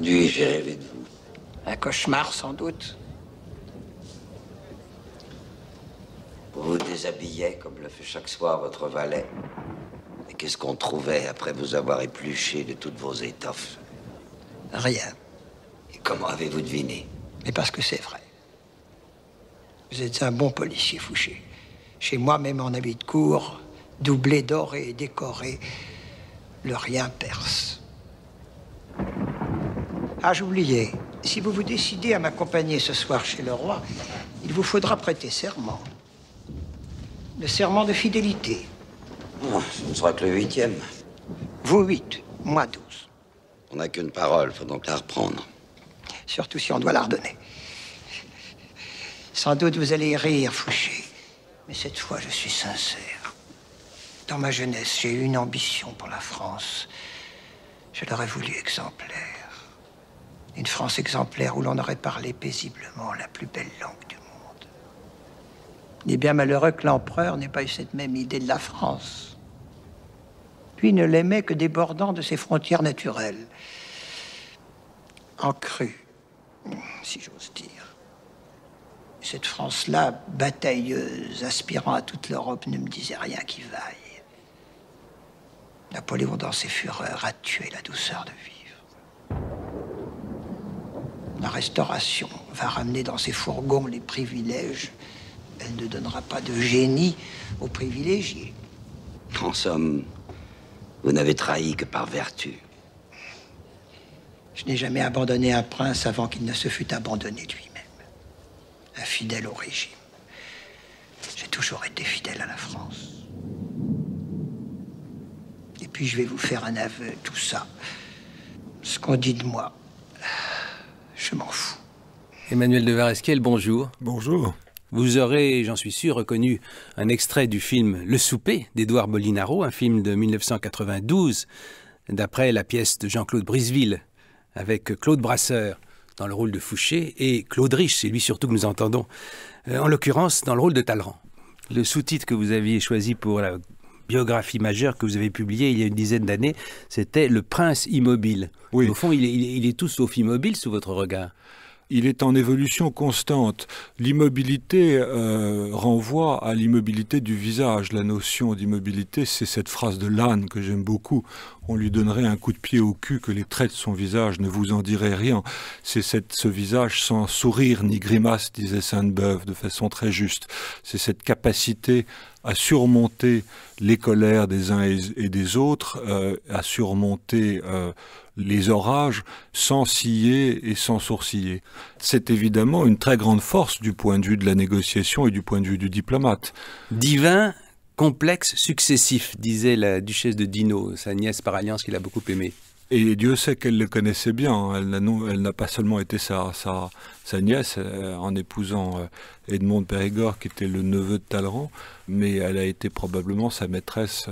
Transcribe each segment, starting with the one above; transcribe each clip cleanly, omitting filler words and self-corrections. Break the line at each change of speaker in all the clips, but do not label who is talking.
nuit j'ai rêvé de vous.
Un cauchemar, sans doute.
Vous vous déshabillez comme le fait chaque soir votre valet. Et qu'est-ce qu'on trouvait après vous avoir épluché de toutes vos étoffes?
Rien.
Et comment avez-vous deviné?
Mais parce que c'est vrai. Vous êtes un bon policier, Fouché. Chez moi, même en habit de cour, doublé, doré et décoré, le rien perce. Ah, j'oubliais. Si vous vous décidez à m'accompagner ce soir chez le roi, il vous faudra prêter serment. Le serment de fidélité.
Oh, ce ne sera que le 8e.
Vous 8, moi 12.
On n'a qu'une parole, faut donc la reprendre.
Surtout si on doit la redonner. Sans doute vous allez rire, Fouché. Mais cette fois, je suis sincère. Dans ma jeunesse, j'ai eu une ambition pour la France. Je l'aurais voulu exemplaire. Une France exemplaire où l'on aurait parlé paisiblement la plus belle langue du monde. Il est bien malheureux que l'empereur n'ait pas eu cette même idée de la France. Lui ne l'aimait que débordant de ses frontières naturelles. En crue, si j'ose dire. Cette France-là, batailleuse, aspirant à toute l'Europe, ne me disait rien qui vaille. Napoléon, dans ses fureurs, a tué la douceur de vivre. La Restauration va ramener dans ses fourgons les privilèges. Elle ne donnera pas de génie aux privilégiés.
En somme, vous n'avez trahi que par vertu.
Je n'ai jamais abandonné un prince avant qu'il ne se fût abandonné lui-même. Infidèle au régime. J'ai toujours été fidèle à la France. Et puis je vais vous faire un aveu, tout ça. Ce qu'on dit de moi, je m'en fous.
Emmanuel de Varesquiel, bonjour.
Bonjour.
Vous aurez, j'en suis sûr, reconnu un extrait du film Le Souper d'Édouard Molinaro, un film de 1992, d'après la pièce de Jean-Claude Briseville, avec Claude Brasseur dans le rôle de Fouché et Claude Rich, c'est lui surtout que nous entendons, en l'occurrence dans le rôle de Talleyrand. Le sous-titre que vous aviez choisi pour la biographie majeure que vous avez publiée il y a une dizaine d'années, c'était Le Prince immobile.
Oui.
Au fond, il est tout sauf immobile sous votre regard.
Il est en évolution constante. L'immobilité renvoie à l'immobilité du visage. La notion d'immobilité, c'est cette phrase de Lannes que j'aime beaucoup. On lui donnerait un coup de pied au cul que les traits de son visage ne vous en diraient rien. C'est ce visage sans sourire ni grimace, disait Sainte-Beuve de façon très juste. C'est cette capacité à surmonter les colères des uns et des autres, à surmonter les orages sans ciller et sans sourciller. C'est évidemment une très grande force du point de vue de la négociation et du point de vue du diplomate.
Divin, complexe, successif, disait la duchesse de Dino, sa nièce par alliance qu'il a beaucoup aimée.
Et Dieu sait qu'elle le connaissait bien. Elle n'a pas seulement été sa nièce en épousant Edmond de Périgord, qui était le neveu de Talleyrand, mais elle a été probablement sa maîtresse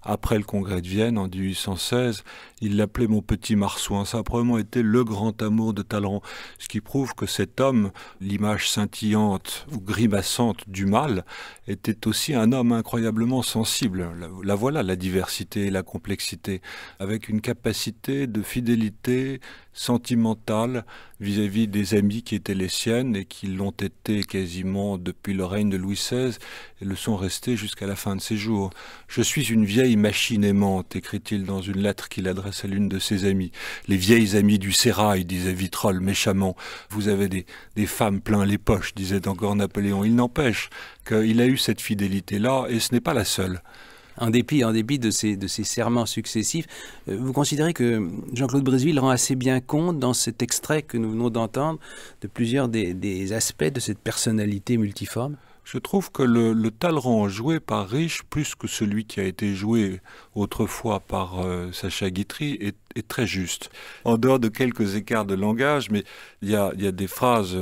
après le congrès de Vienne en 1816. Il l'appelait mon petit Marsouin. Ça a probablement été le grand amour de Talleyrand, ce qui prouve que cet homme, l'image scintillante ou grimaçante du mal, était aussi un homme incroyablement sensible. La voilà, la diversité et la complexité, avec une capacité de fidélité sentimentale vis-à-vis des amis qui étaient les siennes et qui l'ont été quasiment depuis le règne de Louis XVI et le sont restés jusqu'à la fin de ses jours. « Je suis une vieille machine aimante », écrit-il dans une lettre qu'il adresse à l'une de ses amies. « Les vieilles amies du sérail », disait Vitrolles méchamment. « Vous avez des femmes plein les poches », disait encore Napoléon. Il n'empêche qu'il a eu cette fidélité-là et ce n'est pas la seule.
En dépit de ces serments successifs, vous considérez que Jean-Claude Briseville rend assez bien compte, dans cet extrait que nous venons d'entendre, de plusieurs des aspects de cette personnalité multiforme?
Je trouve que le Talleyrand joué par Rich, plus que celui qui a été joué autrefois par Sacha Guitry, est très juste. En dehors de quelques écarts de langage, mais il y a des phrases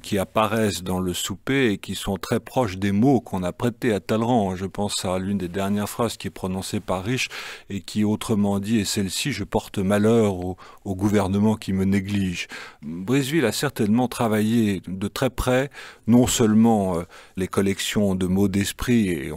qui apparaissent dans Le Souper et qui sont très proches des mots qu'on a prêtés à Talleyrand. Je pense à l'une des dernières phrases qui est prononcée par Rich et qui, autrement dit, est celle-ci: « Je porte malheur au gouvernement qui me néglige ». Briseville a certainement travaillé de très près, non seulement les collections de mots d'esprit, et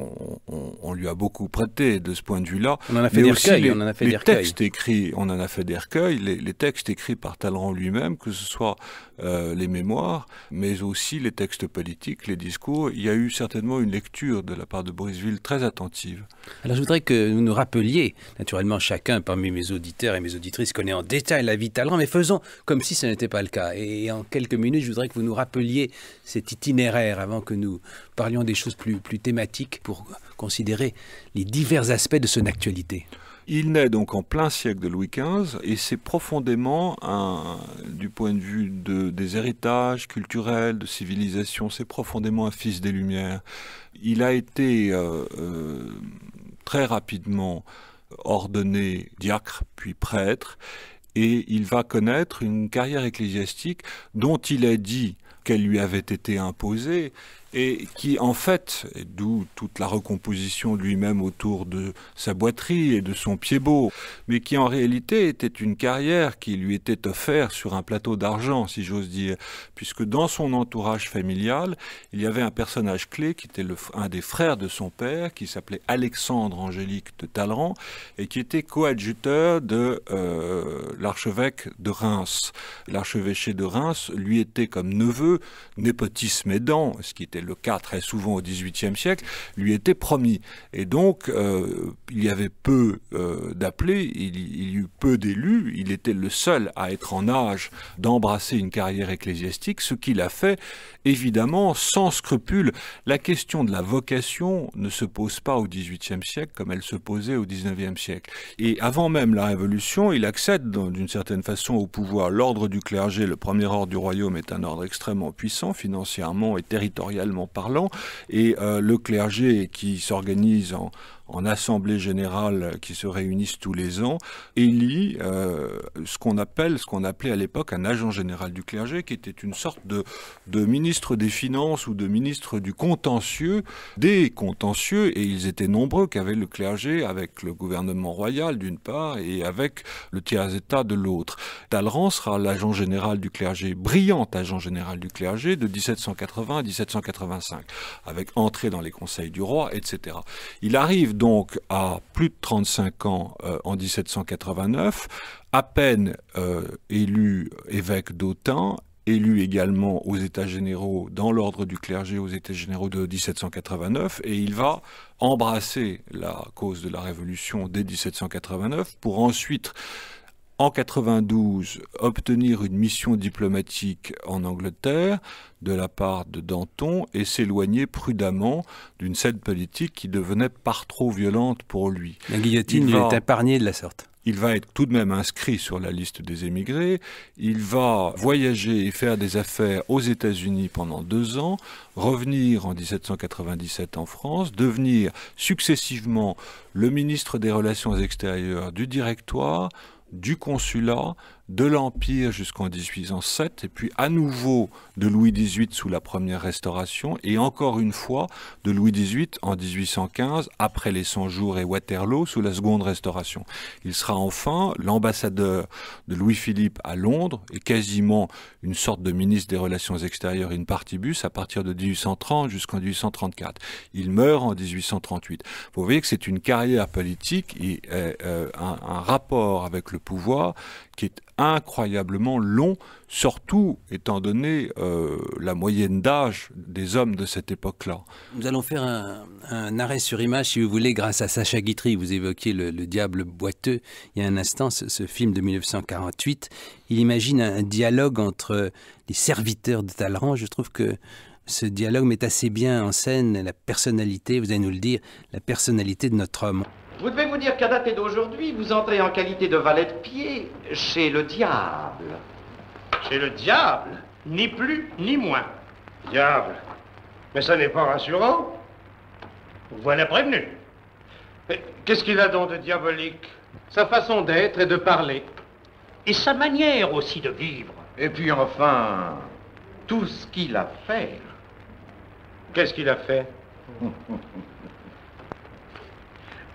on lui a beaucoup prêté de ce point de vue-là,
on en a fait des recueils,
textes écrits, on en a fait des recueils, les textes écrits par Talleyrand lui-même, que ce soit les mémoires, mais aussi les textes politiques, les discours, il y a eu certainement une lecture de la part de Briseville très attentive.
Alors je voudrais que vous nous rappeliez, naturellement chacun parmi mes auditeurs et mes auditrices connaît en détail la vie de Talleyrand, mais faisons comme si ce n'était pas le cas. Et en quelques minutes, je voudrais que vous nous rappeliez cet itinéraire avant que nous parlions des choses plus thématiques pour considérer les divers aspects de son actualité.
Il naît donc en plein siècle de Louis XV et c'est profondément, du point de vue des héritages culturels, de civilisation, c'est profondément un fils des Lumières. Il a été très rapidement ordonné diacre puis prêtre et il va connaître une carrière ecclésiastique dont il a dit qu'elle lui avait été imposée et qui en fait, d'où toute la recomposition de lui-même autour de sa boiterie et de son pied-beau, mais qui en réalité était une carrière qui lui était offerte sur un plateau d'argent, si j'ose dire, puisque dans son entourage familial, il y avait un personnage clé qui était un des frères de son père, qui s'appelait Alexandre Angélique de Talleyrand, et qui était coadjuteur de l'archevêque de Reims. L'archevêché de Reims lui était comme neveu, népotisme aidant, ce qui était le cas très souvent au XVIIIe siècle, lui était promis. Et donc, il y avait peu d'appelés, il y eut peu d'élus, il était le seul à être en âge d'embrasser une carrière ecclésiastique, ce qu'il a fait, évidemment, sans scrupule. La question de la vocation ne se pose pas au XVIIIe siècle comme elle se posait au XIXe siècle. Et avant même la Révolution, il accède d'une certaine façon au pouvoir. L'ordre du clergé, le premier ordre du royaume, est un ordre extrêmement puissant, financièrement et territorialement parlant, et le clergé qui s'organise en assemblée générale qui se réunissent tous les ans, élit ce qu'on appelait à l'époque un agent général du clergé, qui était une sorte de ministre des Finances ou de ministre du contentieux, des contentieux, et ils étaient nombreux qu'avait le clergé avec le gouvernement royal d'une part et avec le tiers-état de l'autre. Talleyrand sera l'agent général du clergé, brillant agent général du clergé de 1780 à 1785, avec entrée dans les conseils du roi, etc. Il arrive donc à plus de 35 ans en 1789, à peine élu évêque d'Autun, élu également aux États généraux, dans l'ordre du clergé aux États généraux de 1789, et il va embrasser la cause de la Révolution dès 1789 pour ensuite, en 92, obtenir une mission diplomatique en Angleterre de la part de Danton et s'éloigner prudemment d'une scène politique qui devenait par trop violente pour lui.
La guillotine lui est épargnée de la sorte.
Il va être tout de même inscrit sur la liste des émigrés. Il va voyager et faire des affaires aux États-Unis pendant 2 ans, revenir en 1797 en France, devenir successivement le ministre des Relations extérieures du Directoire, du consulat, de l'Empire jusqu'en 1807, et puis à nouveau de Louis XVIII sous la première Restauration, et encore une fois de Louis XVIII en 1815, après les 100 jours et Waterloo, sous la seconde Restauration. Il sera enfin l'ambassadeur de Louis-Philippe à Londres, et quasiment une sorte de ministre des Relations extérieures in partibus à partir de 1830 jusqu'en 1834. Il meurt en 1838. Vous voyez que c'est une carrière politique et un rapport avec le pouvoir qui est incroyablement long, surtout étant donné la moyenne d'âge des hommes de cette époque-là.
Nous allons faire un arrêt sur image, si vous voulez, grâce à Sacha Guitry. Vous évoquiez le diable boiteux il y a un instant, ce film de 1948. Il imagine un dialogue entre les serviteurs de Talleyrand. Je trouve que ce dialogue met assez bien en scène la personnalité, vous allez nous le dire, la personnalité de notre homme.
Vous devez vous dire qu'à dater d'aujourd'hui, vous entrez en qualité de valet de pied chez le diable.
Chez le diable? Ni plus, ni moins. Diable? Mais ça n'est pas rassurant. Vous voilà prévenu. Mais qu'est-ce qu'il a donc de diabolique?
Sa façon d'être et de parler.
Et sa manière aussi de vivre.
Et puis enfin, tout ce qu'il a fait.
Qu'est-ce qu'il a fait?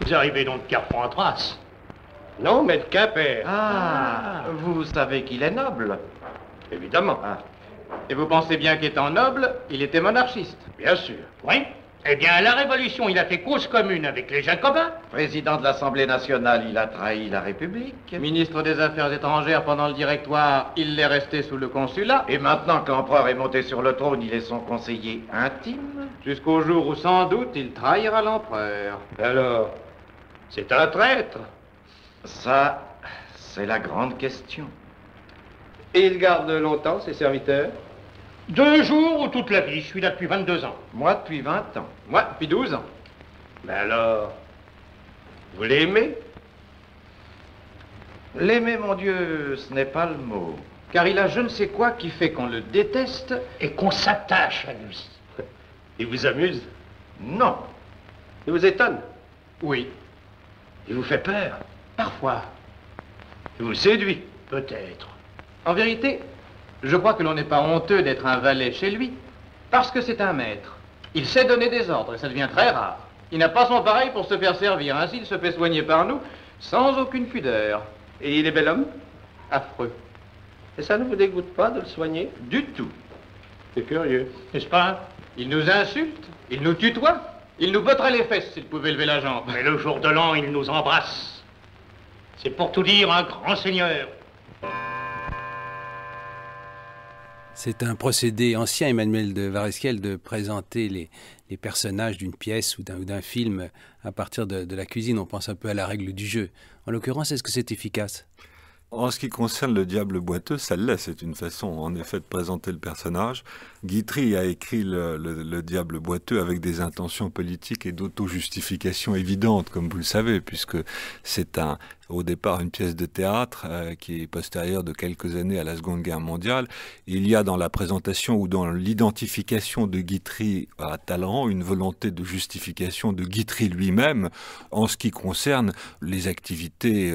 Vous arrivez donc de Carpentras? Non, mais de Quimper.
Ah, vous savez qu'il est noble.
Évidemment.
Ah. Et vous pensez bien qu'étant noble, il était monarchiste?
Bien sûr. Oui, Eh bien, à la Révolution, il a fait cause commune avec les Jacobins.
Président de l'Assemblée nationale, il a trahi la République.
Ministre des Affaires étrangères pendant le Directoire, il l'est resté sous le consulat.
Et maintenant que l'empereur est monté sur le trône, il est son conseiller intime.
Jusqu'au jour où, sans doute, il trahira l'empereur.
Alors, c'est un traître.
Ça, c'est la grande question.
Et il garde longtemps ses serviteurs? 2 jours ou toute la vie? Je suis là depuis 22 ans.
Moi, depuis 20 ans.
Moi, depuis 12 ans.
Mais alors, vous l'aimez?
L'aimer, mon Dieu, ce n'est pas le mot.
Car il a je ne sais quoi qui fait qu'on le déteste.
Et qu'on s'attache à lui. Il vous amuse?
Non.
Il vous étonne?
Oui.
Il vous fait peur?
Parfois.
Il vous séduit? Peut-être.
En vérité, je crois que l'on n'est pas honteux d'être un valet chez lui, parce que c'est un maître. Il sait donner des ordres, et ça devient très rare. Il n'a pas son pareil pour se faire servir, ainsi il se fait soigner par nous, sans aucune pudeur.
Et il est bel homme?
Affreux.
Et ça ne vous dégoûte pas de le soigner?
Du tout.
C'est curieux, n'est-ce pas?
Il nous insulte, il nous tutoie, il nous botterait les fesses s'il pouvait lever la jambe.
Mais le jour de l'an, il nous embrasse. C'est pour tout dire un grand seigneur.
C'est un procédé ancien, Emmanuel de Varesquiel, de présenter les personnages d'une pièce ou d'un film à partir de la cuisine. On pense un peu à la règle du jeu. En l'occurrence, est-ce que c'est efficace?
En ce qui concerne le diable boiteux, ça l'est, c'est une façon en effet de présenter le personnage. Guitry a écrit le diable boiteux avec des intentions politiques et d'auto-justification évidentes, comme vous le savez, puisque c'est au départ une pièce de théâtre qui est postérieure de quelques années à la Seconde Guerre mondiale. Il y a dans la présentation ou dans l'identification de Guitry à Talleyrand une volonté de justification de Guitry lui-même en ce qui concerne les activités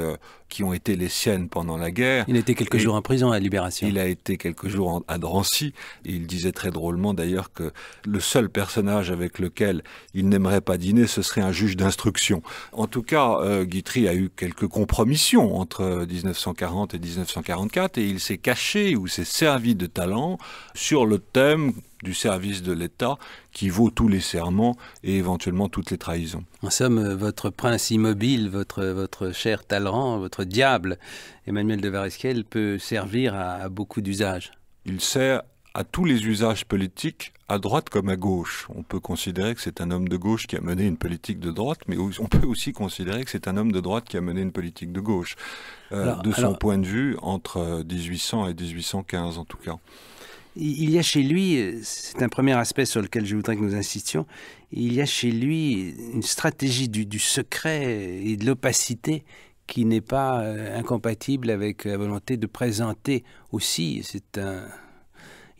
qui ont été les siennes pendant la guerre.
Il a été quelques jours en prison à Libération.
Il a été quelques jours à Drancy. Et il disait très drôlement d'ailleurs que le seul personnage avec lequel il n'aimerait pas dîner, ce serait un juge d'instruction. En tout cas, Guitry a eu quelques compromissions entre 1940 et 1944 et il s'est caché ou s'est servi de talent sur le thème du service de l'État qui vaut tous les serments et éventuellement toutes les trahisons.
En somme, votre prince immobile, votre cher Talleyrand, votre diable, Emmanuel de Varesquiel, peut servir à beaucoup d'usages.
Il sert à tous les usages politiques, à droite comme à gauche. On peut considérer que c'est un homme de gauche qui a mené une politique de droite, mais on peut aussi considérer que c'est un homme de droite qui a mené une politique de gauche. De son point de vue, entre 1800 et 1815 en tout cas.
Il y a chez lui, c'est un premier aspect sur lequel je voudrais que nous insistions, il y a chez lui une stratégie du secret et de l'opacité qui n'est pas incompatible avec la volonté de présenter aussi,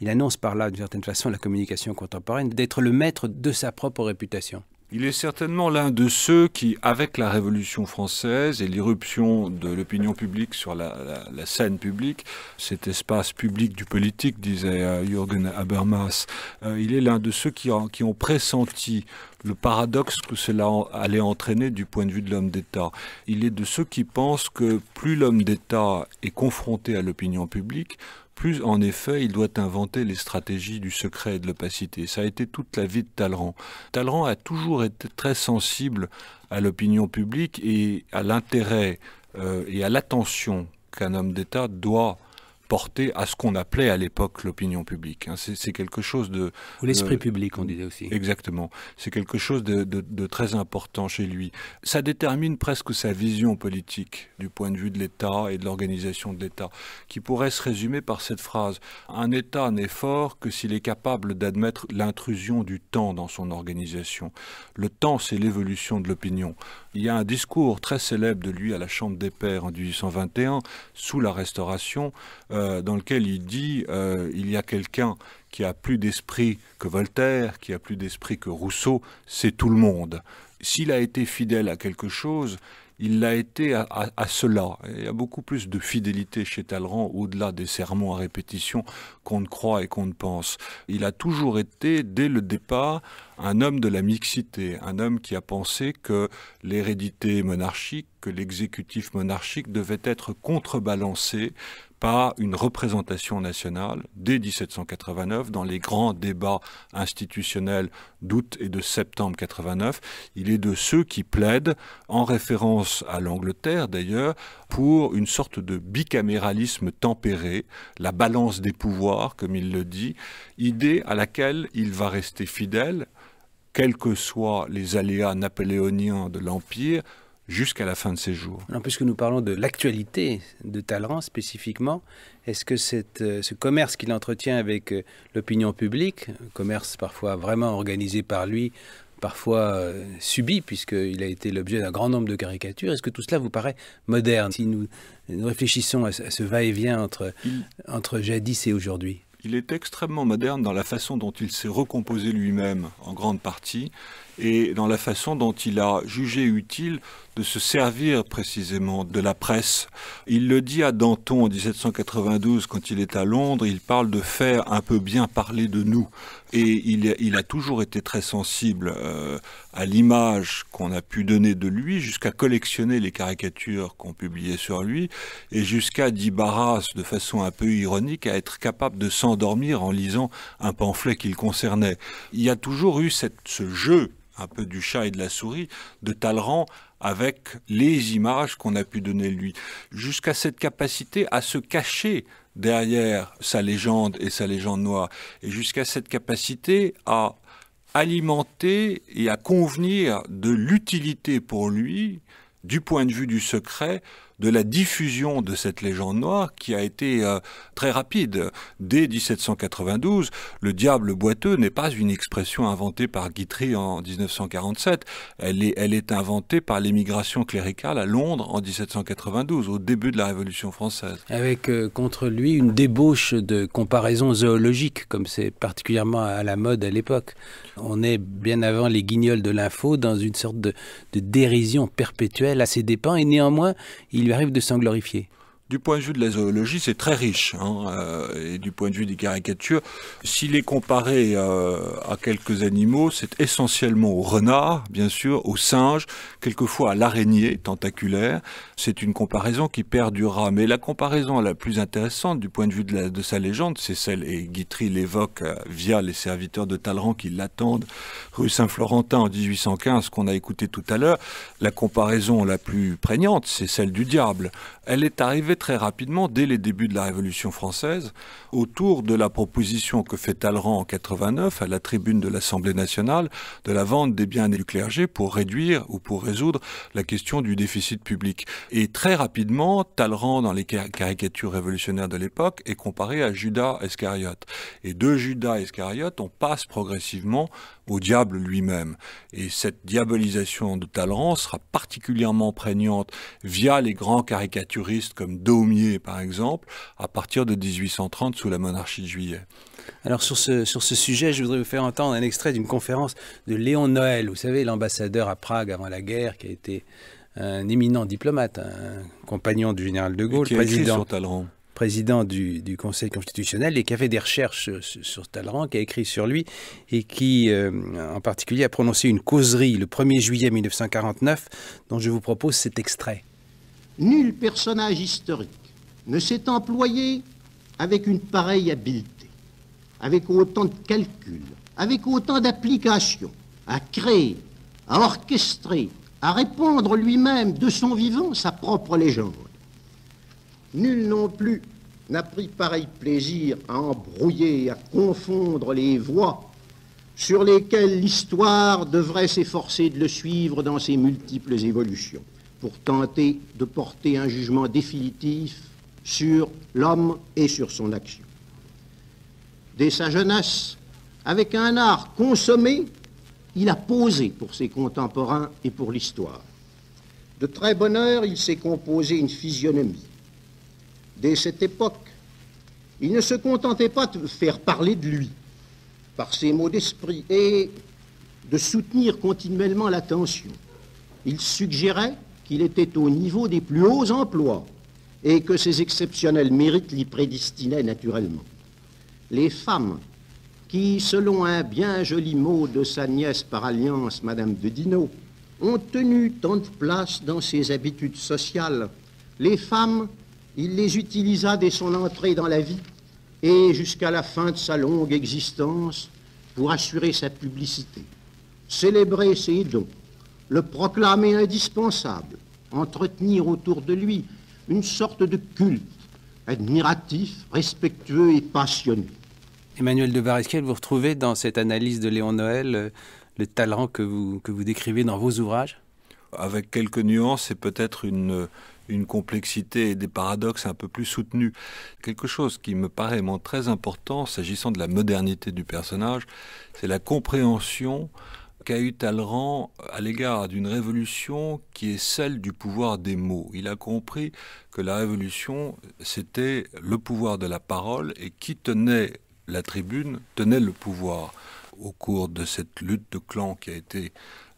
il annonce par là d'une certaine façon la communication contemporaine, d'être le maître de sa propre réputation.
Il est certainement l'un de ceux qui, avec la Révolution française et l'irruption de l'opinion publique sur la scène publique, cet espace public du politique, disait Jürgen Habermas, il est l'un de ceux qui ont pressenti le paradoxe que cela allait entraîner du point de vue de l'homme d'État. Il est de ceux qui pensent que plus l'homme d'État est confronté à l'opinion publique, plus, en effet, il doit inventer les stratégies du secret et de l'opacité. Ça a été toute la vie de Talleyrand. Talleyrand a toujours été très sensible à l'opinion publique et à l'intérêt et à l'attention qu'un homme d'État doit porter à ce qu'on appelait à l'époque l'opinion publique. C'est quelque chose de...
Ou l'esprit public, on disait aussi.
Exactement. C'est quelque chose de très important chez lui. Ça détermine presque sa vision politique du point de vue de l'État et de l'organisation de l'État, qui pourrait se résumer par cette phrase. Un État n'est fort que s'il est capable d'admettre l'intrusion du temps dans son organisation. Le temps, c'est l'évolution de l'opinion. Il y a un discours très célèbre de lui à la Chambre des Pairs en 1821, sous la Restauration, dans lequel il dit il y a quelqu'un qui a plus d'esprit que Voltaire, qui a plus d'esprit que Rousseau, c'est tout le monde. S'il a été fidèle à quelque chose, il l'a été à cela. Il y a beaucoup plus de fidélité chez Talleyrand, au-delà des sermons à répétition qu'on ne croit et qu'on ne pense. Il a toujours été, dès le départ, un homme de la mixité, un homme qui a pensé que l'hérédité monarchique, que l'exécutif monarchique devait être contrebalancé par une représentation nationale dès 1789 dans les grands débats institutionnels d'août et de septembre 89. Il est de ceux qui plaident, en référence à l'Angleterre d'ailleurs, pour une sorte de bicaméralisme tempéré, la balance des pouvoirs, comme il le dit, idée à laquelle il va rester fidèle, quels que soient les aléas napoléoniens de l'Empire, jusqu'à la fin de ses jours.
Alors, puisque nous parlons de l'actualité de Talleyrand spécifiquement, est-ce que ce commerce qu'il entretient avec l'opinion publique, commerce parfois vraiment organisé par lui, parfois subi, puisqu'il a été l'objet d'un grand nombre de caricatures, est-ce que tout cela vous paraît moderne, si nous réfléchissons à ce va-et-vient entre jadis et aujourd'hui?
Il est extrêmement moderne dans la façon dont il s'est recomposé lui-même, en grande partie, et dans la façon dont il a jugé utile de se servir précisément de la presse. Il le dit à Danton en 1792, quand il est à Londres, il parle de faire un peu bien parler de nous. Et il a toujours été très sensible à l'image qu'on a pu donner de lui, jusqu'à collectionner les caricatures qu'on publiait sur lui, et jusqu'à, dit Barras de façon un peu ironique, à être capable de s'endormir en lisant un pamphlet qu'il concernait. Il y a toujours eu ce jeu, un peu du chat et de la souris, de Talleyrand avec les images qu'on a pu donner de lui, jusqu'à cette capacité à se cacher derrière sa légende et sa légende noire, et jusqu'à cette capacité à alimenter et à convenir de l'utilité pour lui, du point de vue du secret, de la diffusion de cette légende noire qui a été très rapide. Dès 1792, le diable boiteux n'est pas une expression inventée par Guitry en 1947. Elle est inventée par l'émigration cléricale à Londres en 1792, au début de la Révolution française.
Avec contre lui une débauche de comparaisons zoologiques, comme c'est particulièrement à la mode à l'époque. On est bien avant les guignols de l'info dans une sorte de dérision perpétuelle à ses dépens, et néanmoins, il lui arrive de s'en glorifier.
Du point de vue de la zoologie, c'est très riche, et du point de vue des caricatures, s'il est comparé à quelques animaux, c'est essentiellement au renard, bien sûr, au singe, quelquefois à l'araignée tentaculaire. C'est une comparaison qui perdurera. Mais la comparaison la plus intéressante du point de vue de sa légende, c'est celle, et Guitry l'évoque via les serviteurs de Talleyrand qui l'attendent rue Saint-Florentin en 1815, qu'on a écouté tout à l'heure. La comparaison la plus prégnante, c'est celle du diable. Elle est arrivée très rapidement, dès les débuts de la Révolution française, autour de la proposition que fait Talleyrand en 89 à la tribune de l'Assemblée nationale de la vente des biens du clergé pour réduire ou pour résoudre la question du déficit public. Et très rapidement, Talleyrand, dans les caricatures révolutionnaires de l'époque, est comparé à Judas Iscariote. Et de Judas Iscariote, on passe progressivement au diable lui-même. Et cette diabolisation de Talleyrand sera particulièrement prégnante via les grands caricaturistes comme Daumier, par exemple, à partir de 1830 sous la monarchie de Juillet.
Alors sur ce sujet, je voudrais vous faire entendre un extrait d'une conférence de Léon Noël, vous savez, l'ambassadeur à Prague avant la guerre, qui a été un éminent diplomate, un compagnon du général de Gaulle, président du Conseil constitutionnel, et qui a fait des recherches sur Talleyrand, qui a écrit sur lui, et qui, en particulier, a prononcé une causerie le 1er juillet 1949, dont je vous propose cet extrait.
Nul personnage historique ne s'est employé avec une pareille habileté, avec autant de calculs, avec autant d'applications, à créer, à orchestrer, à répandre lui-même de son vivant sa propre légende. Nul non plus n'a pris pareil plaisir à embrouiller, à confondre les voies sur lesquelles l'histoire devrait s'efforcer de le suivre dans ses multiples évolutions, pour tenter de porter un jugement définitif sur l'homme et sur son action. Dès sa jeunesse, avec un art consommé, il a posé pour ses contemporains et pour l'histoire. De très bonne heure, il s'est composé une physionomie. Dès cette époque, il ne se contentait pas de faire parler de lui par ses mots d'esprit et de soutenir continuellement l'attention. Il suggérait qu'il était au niveau des plus hauts emplois et que ses exceptionnels mérites l'y prédestinaient naturellement. Les femmes qui, selon un bien joli mot de sa nièce par alliance, Madame de Dinaud, ont tenu tant de place dans ses habitudes sociales. Les femmes, il les utilisa dès son entrée dans la vie et jusqu'à la fin de sa longue existence pour assurer sa publicité, célébrer ses dons, le proclamer indispensable, entretenir autour de lui une sorte de culte admiratif, respectueux et passionné.
Emmanuel de Varesquiel, vous retrouvez dans cette analyse de Léon Noël le talent que vous décrivez dans vos ouvrages?
Avec quelques nuances et peut-être une complexité et des paradoxes un peu plus soutenus. Quelque chose qui me paraît très important, s'agissant de la modernité du personnage, c'est la compréhension qu'a eu Talleyrand à l'égard d'une révolution qui est celle du pouvoir des mots. Il a compris que la révolution, c'était le pouvoir de la parole, et qui tenait la tribune tenait le pouvoir. Au cours de cette lutte de clans qui a été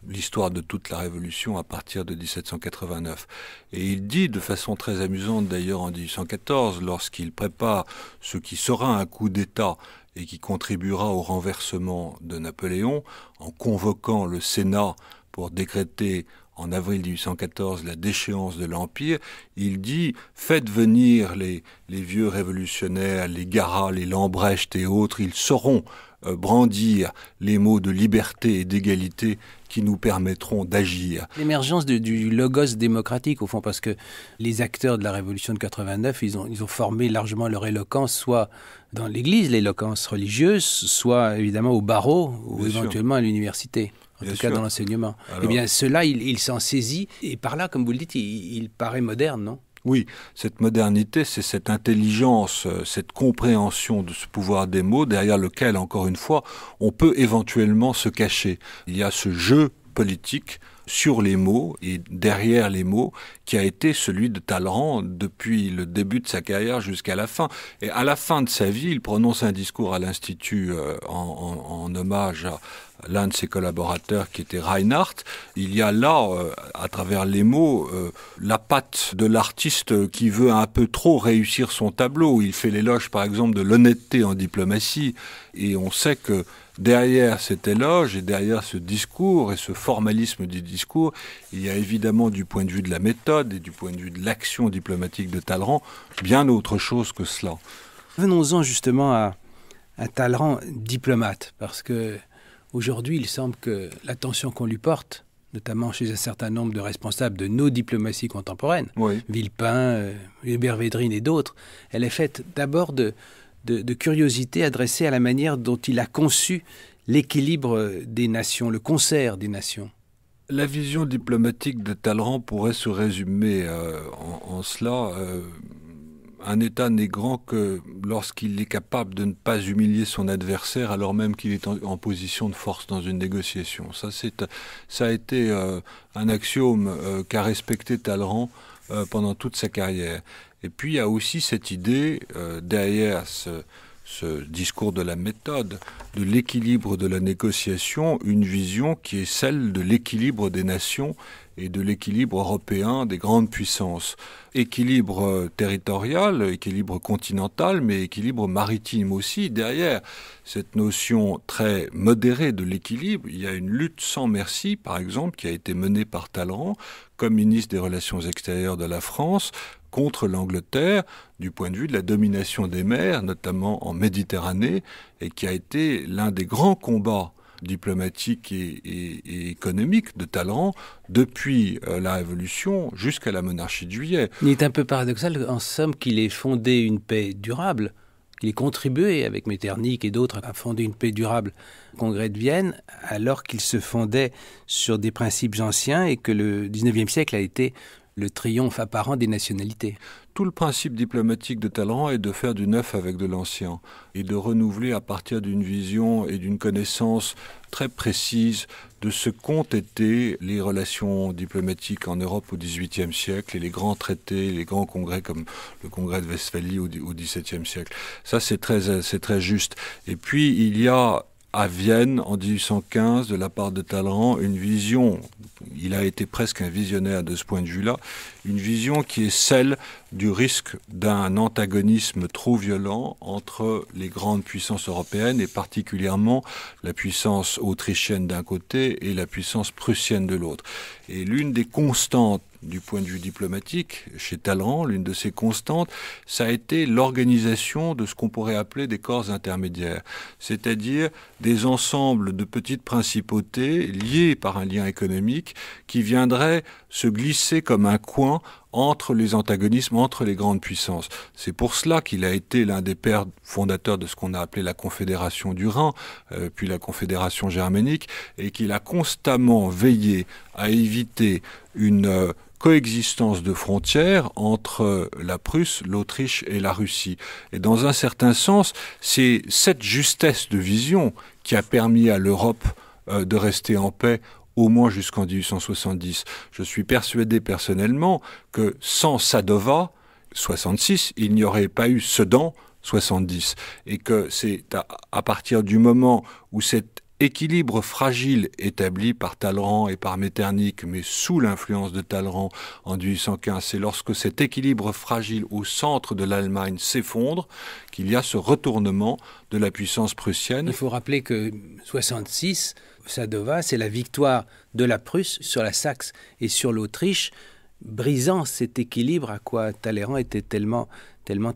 l'histoire de toute la Révolution à partir de 1789. Et il dit de façon très amusante d'ailleurs en 1814, lorsqu'il prépare ce qui sera un coup d'État et qui contribuera au renversement de Napoléon, en convoquant le Sénat pour décréter en avril 1814 la déchéance de l'Empire, il dit « Faites venir les vieux révolutionnaires, les Garat, les Lambrecht et autres, ils sauront brandir les mots de liberté et d'égalité qui nous permettront d'agir. »
L'émergence du logos démocratique, au fond, parce que les acteurs de la Révolution de 89, ils ont formé largement leur éloquence, soit dans l'Église, l'éloquence religieuse, soit évidemment au barreau, ou
Bien
éventuellement
sûr.
à l'université. En
Bien
tout cas
sûr.
dans l'enseignement.
Alors,
Eh bien, cela, il s'en saisit, et par là, comme vous le dites, il paraît moderne, non?
Oui, cette modernité, c'est cette intelligence, cette compréhension de ce pouvoir des mots, derrière lequel, encore une fois, on peut éventuellement se cacher. Il y a ce jeu politique sur les mots et derrière les mots qui a été celui de Talleyrand depuis le début de sa carrière jusqu'à la fin. Et à la fin de sa vie, il prononce un discours à l'Institut en hommage à l'un de ses collaborateurs qui était Reinhardt. Il y a là, à travers les mots, la patte de l'artiste qui veut un peu trop réussir son tableau. Il fait l'éloge, par exemple, de l'honnêteté en diplomatie. Et on sait que derrière cet éloge et derrière ce discours et ce formalisme du discours, il y a évidemment du point de vue de la méthode et du point de vue de l'action diplomatique de Talleyrand, bien autre chose que cela.
Venons-en justement à Talleyrand diplomate, parce que aujourd'hui, il semble que l'attention qu'on lui porte, notamment chez un certain nombre de responsables de nos diplomaties contemporaines,
Oui.
Villepin, Hubert Védrine et d'autres, elle est faite d'abord de curiosité adressée à la manière dont il a conçu l'équilibre des nations, le concert des nations.
La vision diplomatique de Talleyrand pourrait se résumer en cela. Un État n'est grand que lorsqu'il est capable de ne pas humilier son adversaire alors même qu'il est en position de force dans une négociation. Ça a été un axiome qu'a respecté Talleyrand pendant toute sa carrière. Et puis il y a aussi cette idée, derrière ce discours de la méthode, de l'équilibre de la négociation, une vision qui est celle de l'équilibre des nations et de l'équilibre européen des grandes puissances. Équilibre territorial, équilibre continental, mais équilibre maritime aussi. Derrière cette notion très modérée de l'équilibre, il y a une lutte sans merci, par exemple, qui a été menée par Talleyrand, comme ministre des Relations extérieures de la France, contre l'Angleterre, du point de vue de la domination des mers, notamment en Méditerranée, et qui a été l'un des grands combats diplomatique et économique de Talleyrand depuis la Révolution jusqu'à la monarchie de Juillet.
Il est un peu paradoxal, en somme, qu'il ait fondé une paix durable, qu'il ait contribué avec Metternich et d'autres à fonder une paix durable au Congrès de Vienne, alors qu'il se fondait sur des principes anciens et que le XIXe siècle a été le triomphe apparent des nationalités.
Tout le principe diplomatique de Talleyrand est de faire du neuf avec de l'ancien et de renouveler à partir d'une vision et d'une connaissance très précise de ce qu'ont été les relations diplomatiques en Europe au XVIIIe siècle et les grands traités, les grands congrès comme le congrès de Westphalie au XVIIe siècle. Ça, c'est très juste. Et puis, il y a à Vienne en 1815 de la part de Talleyrand une vision, il a été presque un visionnaire de ce point de vue-là, une vision qui est celle du risque d'un antagonisme trop violent entre les grandes puissances européennes et particulièrement la puissance autrichienne d'un côté et la puissance prussienne de l'autre. Et l'une des constantes du point de vue diplomatique, chez Talleyrand, l'une de ces constantes, ça a été l'organisation de ce qu'on pourrait appeler des corps intermédiaires, c'est-à-dire des ensembles de petites principautés liées par un lien économique qui viendraient se glisser comme un coin entre les antagonismes, entre les grandes puissances. C'est pour cela qu'il a été l'un des pères fondateurs de ce qu'on a appelé la Confédération du Rhin, puis la Confédération germanique, et qu'il a constamment veillé à éviter une coexistence de frontières entre la Prusse, l'Autriche et la Russie. Et dans un certain sens, c'est cette justesse de vision qui a permis à l'Europe de rester en paix au moins jusqu'en 1870. Je suis persuadé personnellement que sans Sadova, 66, il n'y aurait pas eu Sedan, 70. Et que c'est à partir du moment où cet équilibre fragile établi par Talleyrand et par Metternich, mais sous l'influence de Talleyrand en 1815, c'est lorsque cet équilibre fragile au centre de l'Allemagne s'effondre qu'il y a ce retournement de la puissance prussienne.
Il faut rappeler que 66, Sadova, c'est la victoire de la Prusse sur la Saxe et sur l'Autriche, brisant cet équilibre à quoi Talleyrand était tellement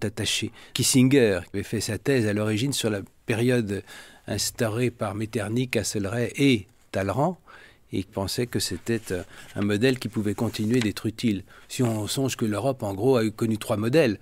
attaché. Kissinger avait fait sa thèse à l'origine sur la période instaurée par Metternich, Castlereagh et Talleyrand, et pensait que c'était un modèle qui pouvait continuer d'être utile. Si on songe que l'Europe, en gros, a connu 3 modèles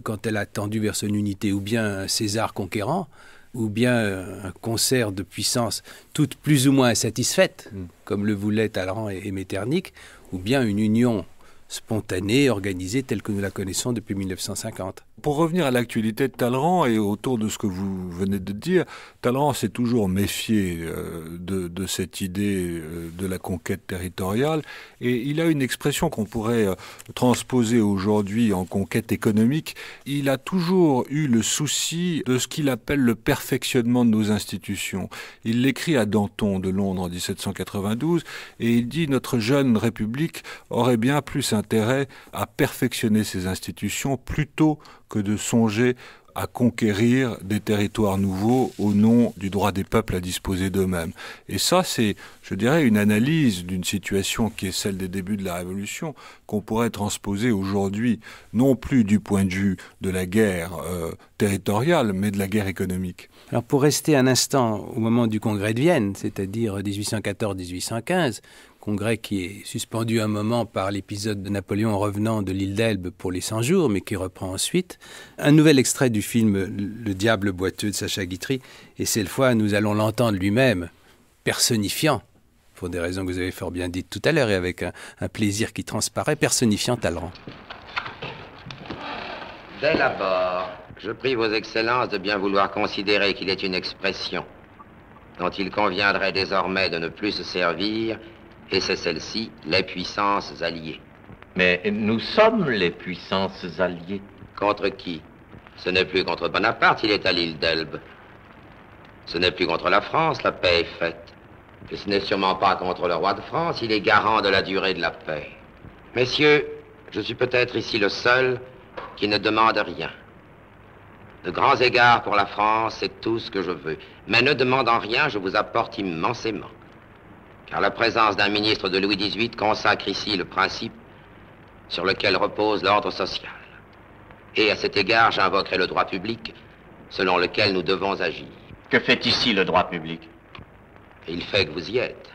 quand elle a tendu vers son unité, ou bien un César conquérant, ou bien un concert de puissances toutes plus ou moins insatisfaites, comme le voulaient Talleyrand et Metternich, ou bien une union spontanée, organisée, telle que nous la connaissons depuis 1950.
Pour revenir à l'actualité de Talleyrand et autour de ce que vous venez de dire, Talleyrand s'est toujours méfié de cette idée de la conquête territoriale et il a une expression qu'on pourrait transposer aujourd'hui en conquête économique. Il a toujours eu le souci de ce qu'il appelle le perfectionnement de nos institutions. Il l'écrit à Danton de Londres en 1792 et il dit « Notre jeune République aurait bien plus intérêt à perfectionner ses institutions plutôt que de songer à conquérir des territoires nouveaux au nom du droit des peuples à disposer d'eux-mêmes. » Et ça, c'est, je dirais, une analyse d'une situation qui est celle des débuts de la Révolution, qu'on pourrait transposer aujourd'hui, non plus du point de vue de la guerre territoriale, mais de la guerre économique.
Alors pour rester un instant au moment du congrès de Vienne, c'est-à-dire 1814-1815, congrès qui est suspendu un moment par l'épisode de Napoléon revenant de l'île d'Elbe pour les 100 jours, mais qui reprend ensuite. Un nouvel extrait du film Le diable boiteux de Sacha Guitry, et cette fois nous allons l'entendre lui-même, personnifiant, pour des raisons que vous avez fort bien dites tout à l'heure, et avec un plaisir qui transparaît, personnifiant Talleyrand.
Dès l'abord, je prie vos excellences de bien vouloir considérer qu'il est une expression dont il conviendrait désormais de ne plus se servir, et c'est celle-ci, les puissances alliées.
Mais nous sommes les puissances alliées.
Contre qui? Ce n'est plus contre Bonaparte, il est à l'île d'Elbe. Ce n'est plus contre la France, la paix est faite. Et ce n'est sûrement pas contre le roi de France, il est garant de la durée de la paix. Messieurs, je suis peut-être ici le seul qui ne demande rien. De grands égards pour la France, c'est tout ce que je veux. Mais ne demandant rien, je vous apporte immensément. Car la présence d'un ministre de Louis XVIII consacre ici le principe sur lequel repose l'ordre social. Et à cet égard, j'invoquerai le droit public, selon lequel nous devons agir.
Que fait ici le droit public?
Il fait que vous y êtes.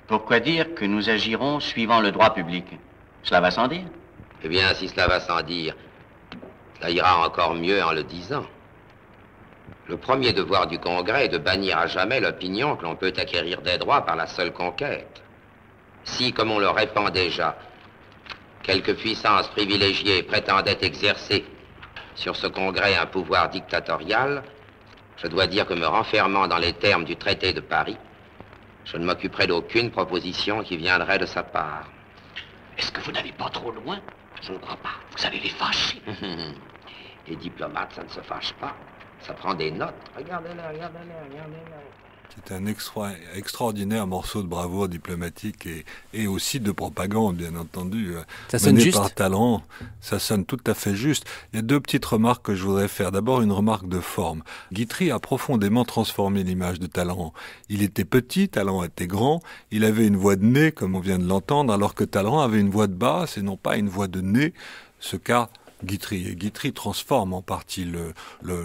Pourquoi dire que nous agirons suivant le droit public? Cela va sans dire?
Eh bien, si cela va sans dire, cela ira encore mieux en le disant. Le premier devoir du Congrès est de bannir à jamais l'opinion que l'on peut acquérir des droits par la seule conquête. Si, comme on le répand déjà, quelques puissances privilégiées prétendaient exercer sur ce Congrès un pouvoir dictatorial, je dois dire que me renfermant dans les termes du traité de Paris, je ne m'occuperai d'aucune proposition qui viendrait de sa part.
Est-ce que vous n'allez pas trop loin? Je ne crois pas. Vous allez les fâcher.
Les diplomates, ça ne se fâche pas. Ça prend des notes. Regardez-les, regardez-les, regardez-les.
C'est un extraordinaire morceau de bravoure diplomatique et aussi de propagande, bien entendu.
Ça sonne juste
par Talleyrand, ça sonne tout à fait juste. Il y a deux petites remarques que je voudrais faire. D'abord, une remarque de forme. Guitry a profondément transformé l'image de Talleyrand. Il était petit, Talleyrand était grand, il avait une voix de nez, comme on vient de l'entendre, alors que Talleyrand avait une voix de basse et non pas une voix de nez, ce qu'a Guitry. Et Guitry transforme en partie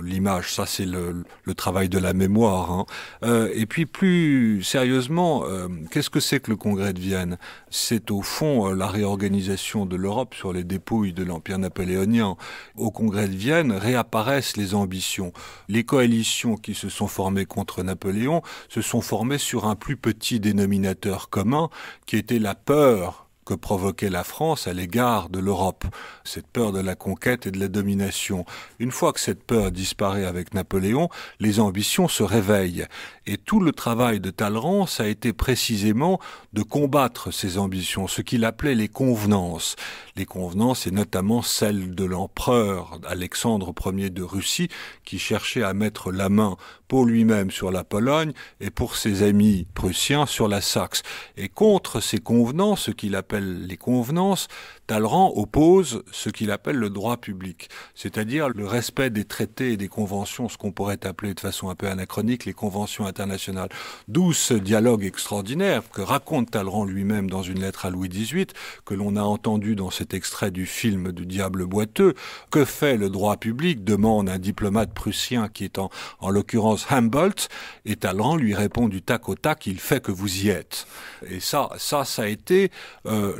l'image. Ça, c'est le travail de la mémoire. Hein. Et puis, plus sérieusement, qu'est-ce que c'est que le Congrès de Vienne? C'est au fond la réorganisation de l'Europe sur les dépouilles de l'Empire napoléonien. Au Congrès de Vienne réapparaissent les ambitions. Les coalitions qui se sont formées contre Napoléon se sont formées sur un plus petit dénominateur commun, qui était la peur que provoquait la France à l'égard de l'Europe, cette peur de la conquête et de la domination. Une fois que cette peur disparaît avec Napoléon, les ambitions se réveillent. Et tout le travail de Talleyrand, ça a été précisément de combattre ces ambitions, ce qu'il appelait les convenances. Les convenances, et notamment celle de l'empereur Alexandre Ier de Russie, qui cherchait à mettre la main pour lui-même sur la Pologne et pour ses amis prussiens sur la Saxe. Et contre ces convenances, ce qu'il appelle les convenances, Talleyrand oppose ce qu'il appelle le droit public, c'est-à-dire le respect des traités et des conventions, ce qu'on pourrait appeler de façon un peu anachronique les conventions internationales. D'où ce dialogue extraordinaire que raconte Talleyrand lui-même dans une lettre à Louis XVIII, que l'on a entendu dans cet extrait du film du Diable boiteux. Que fait le droit public? Demande un diplomate prussien qui est en l'occurrence Humboldt, et Talleyrand lui répond du tac au tac, il fait que vous y êtes. Et ça a été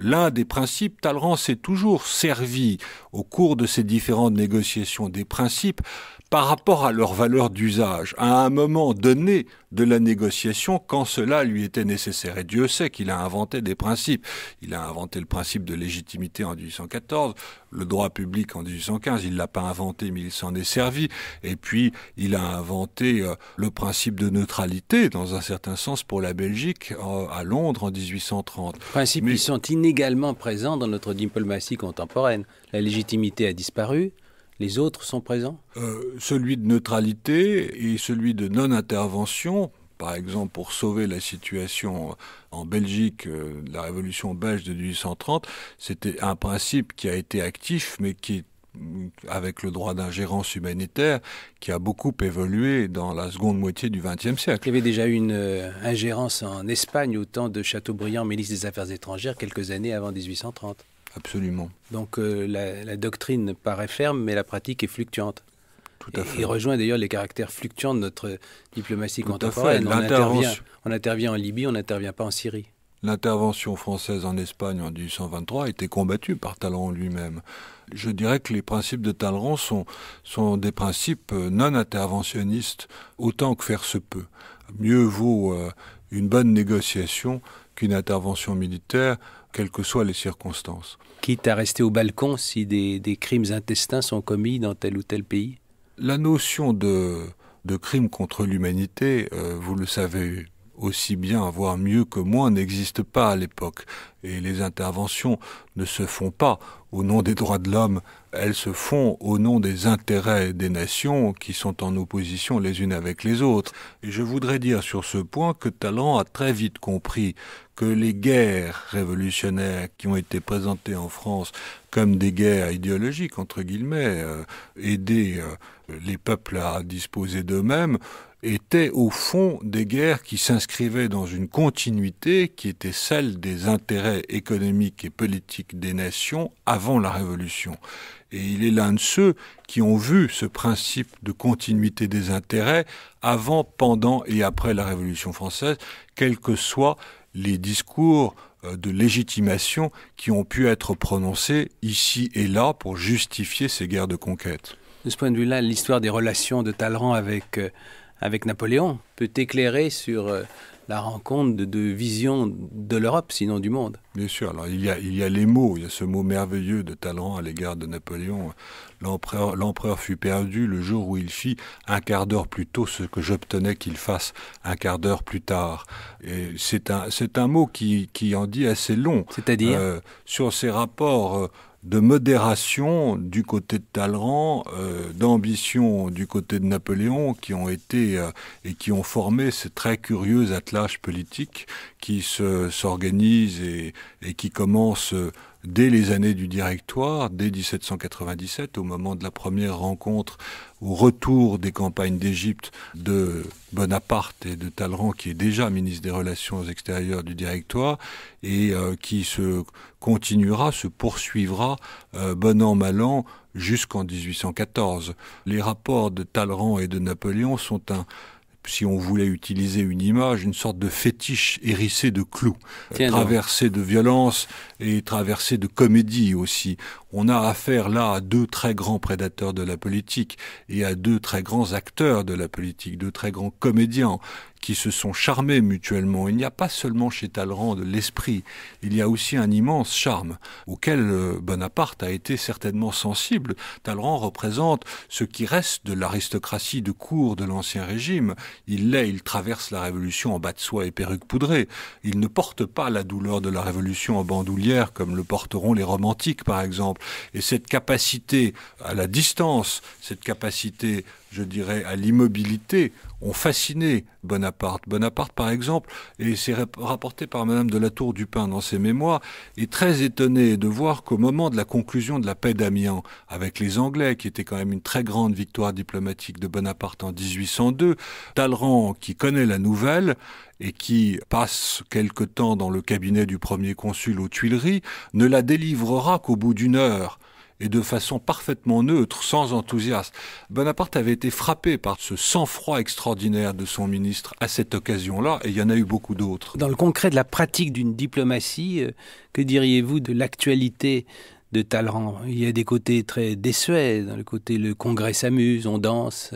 l'un des principes. Talleyrand s'est toujours servi au cours de ces différentes négociations des principes par rapport à leur valeur d'usage, à un moment donné de la négociation, quand cela lui était nécessaire. Et Dieu sait qu'il a inventé des principes. Il a inventé le principe de légitimité en 1814, le droit public en 1815, il ne l'a pas inventé, mais il s'en est servi. Et puis, il a inventé le principe de neutralité, dans un certain sens, pour la Belgique, à Londres en 1830.
Principes qui sont inégalement présents dans notre diplomatie contemporaine. La légitimité a disparu. Les autres sont présents?
Celui de neutralité et celui de non-intervention, par exemple pour sauver la situation en Belgique, la révolution belge de 1830, c'était un principe qui a été actif, mais qui, avec le droit d'ingérence humanitaire, qui a beaucoup évolué dans la seconde moitié du XXe siècle.
Il y avait déjà eu une ingérence en Espagne au temps de Chateaubriand, ministre des Affaires étrangères, quelques années avant 1830.
Absolument.
Donc la doctrine paraît ferme, mais la pratique est fluctuante.
Tout à fait.
Il rejoint d'ailleurs les caractères fluctuants de notre diplomatie
Tout
contemporaine. On intervient en Libye, on n'intervient pas en Syrie.
L'intervention française en Espagne en 1823 a été combattue par Talleyrand lui-même. Je dirais que les principes de Talleyrand sont des principes non interventionnistes autant que faire se peut. Mieux vaut une bonne négociation qu'une intervention militaire, quelles que soient les circonstances.
Quitte à rester au balcon si des crimes intestins sont commis dans tel ou tel pays?
La notion de crime contre l'humanité, vous le savez aussi bien, voire mieux que moi, n'existe pas à l'époque. Et les interventions ne se font pas au nom des droits de l'homme, elles se font au nom des intérêts des nations qui sont en opposition les unes avec les autres. Et je voudrais dire sur ce point que Talleyrand a très vite compris que les guerres révolutionnaires qui ont été présentées en France comme des guerres idéologiques, entre guillemets, aider les peuples à disposer d'eux-mêmes, étaient au fond des guerres qui s'inscrivaient dans une continuité qui était celle des intérêts économiques et politiques des nations avant la Révolution. Et il est l'un de ceux qui ont vu ce principe de continuité des intérêts avant, pendant et après la Révolution française, quels que soient les discours de légitimation qui ont pu être prononcés ici et là pour justifier ces guerres de conquête.
De ce point de vue-là, l'histoire des relations de Talleyrand avec Napoléon peut éclairer sur la rencontre de deux visions de l'Europe, sinon du monde.
Bien sûr. Alors il y a les mots, il y a ce mot merveilleux de Talleyrand à l'égard de Napoléon. L'empereur fut perdu le jour où il fit un quart d'heure plus tôt ce que j'obtenais qu'il fasse un quart d'heure plus tard. Et c'est un mot qui en dit assez long.
C'est-à-dire
sur ces rapports de modération du côté de Talleyrand, d'ambition du côté de Napoléon, qui ont été et qui ont formé ce très curieux attelage politique qui s'organise et qui commence dès les années du Directoire, dès 1797, au moment de la première rencontre, au retour des campagnes d'Égypte de Bonaparte et de Talleyrand, qui est déjà ministre des Relations extérieures du Directoire, et qui se continuera, se poursuivra, bon an, mal an, jusqu'en 1814. Les rapports de Talleyrand et de Napoléon sont si on voulait utiliser une image, une sorte de fétiche hérissé de clous, traversé de violence et traversé de comédie aussi. On a affaire là à deux très grands prédateurs de la politique et à deux très grands acteurs de la politique, deux très grands comédiens qui se sont charmés mutuellement. Il n'y a pas seulement chez Talleyrand de l'esprit, il y a aussi un immense charme auquel Bonaparte a été certainement sensible. Talleyrand représente ce qui reste de l'aristocratie de cour de l'Ancien Régime. Il traverse la Révolution en bas de soie et perruque poudrée. Il ne porte pas la douleur de la Révolution en bandoulière comme le porteront les romantiques par exemple. Et cette capacité à la distance, cette capacité, je dirais, à l'immobilité, ont fasciné Bonaparte. Bonaparte, par exemple, et c'est rapporté par Madame de La Tour-du-Pin dans ses mémoires, est très étonné de voir qu'au moment de la conclusion de la paix d'Amiens avec les Anglais, qui était quand même une très grande victoire diplomatique de Bonaparte en 1802, Talleyrand, qui connaît la nouvelle et qui passe quelque temps dans le cabinet du premier consul aux Tuileries, ne la délivrera qu'au bout d'une heure, et de façon parfaitement neutre, sans enthousiasme. Bonaparte avait été frappé par ce sang-froid extraordinaire de son ministre à cette occasion-là, et il y en a eu beaucoup d'autres.
Dans le concret de la pratique d'une diplomatie, que diriez-vous de l'actualité de Talleyrand? Il y a des côtés très désuets, dans le côté le Congrès s'amuse, on danse,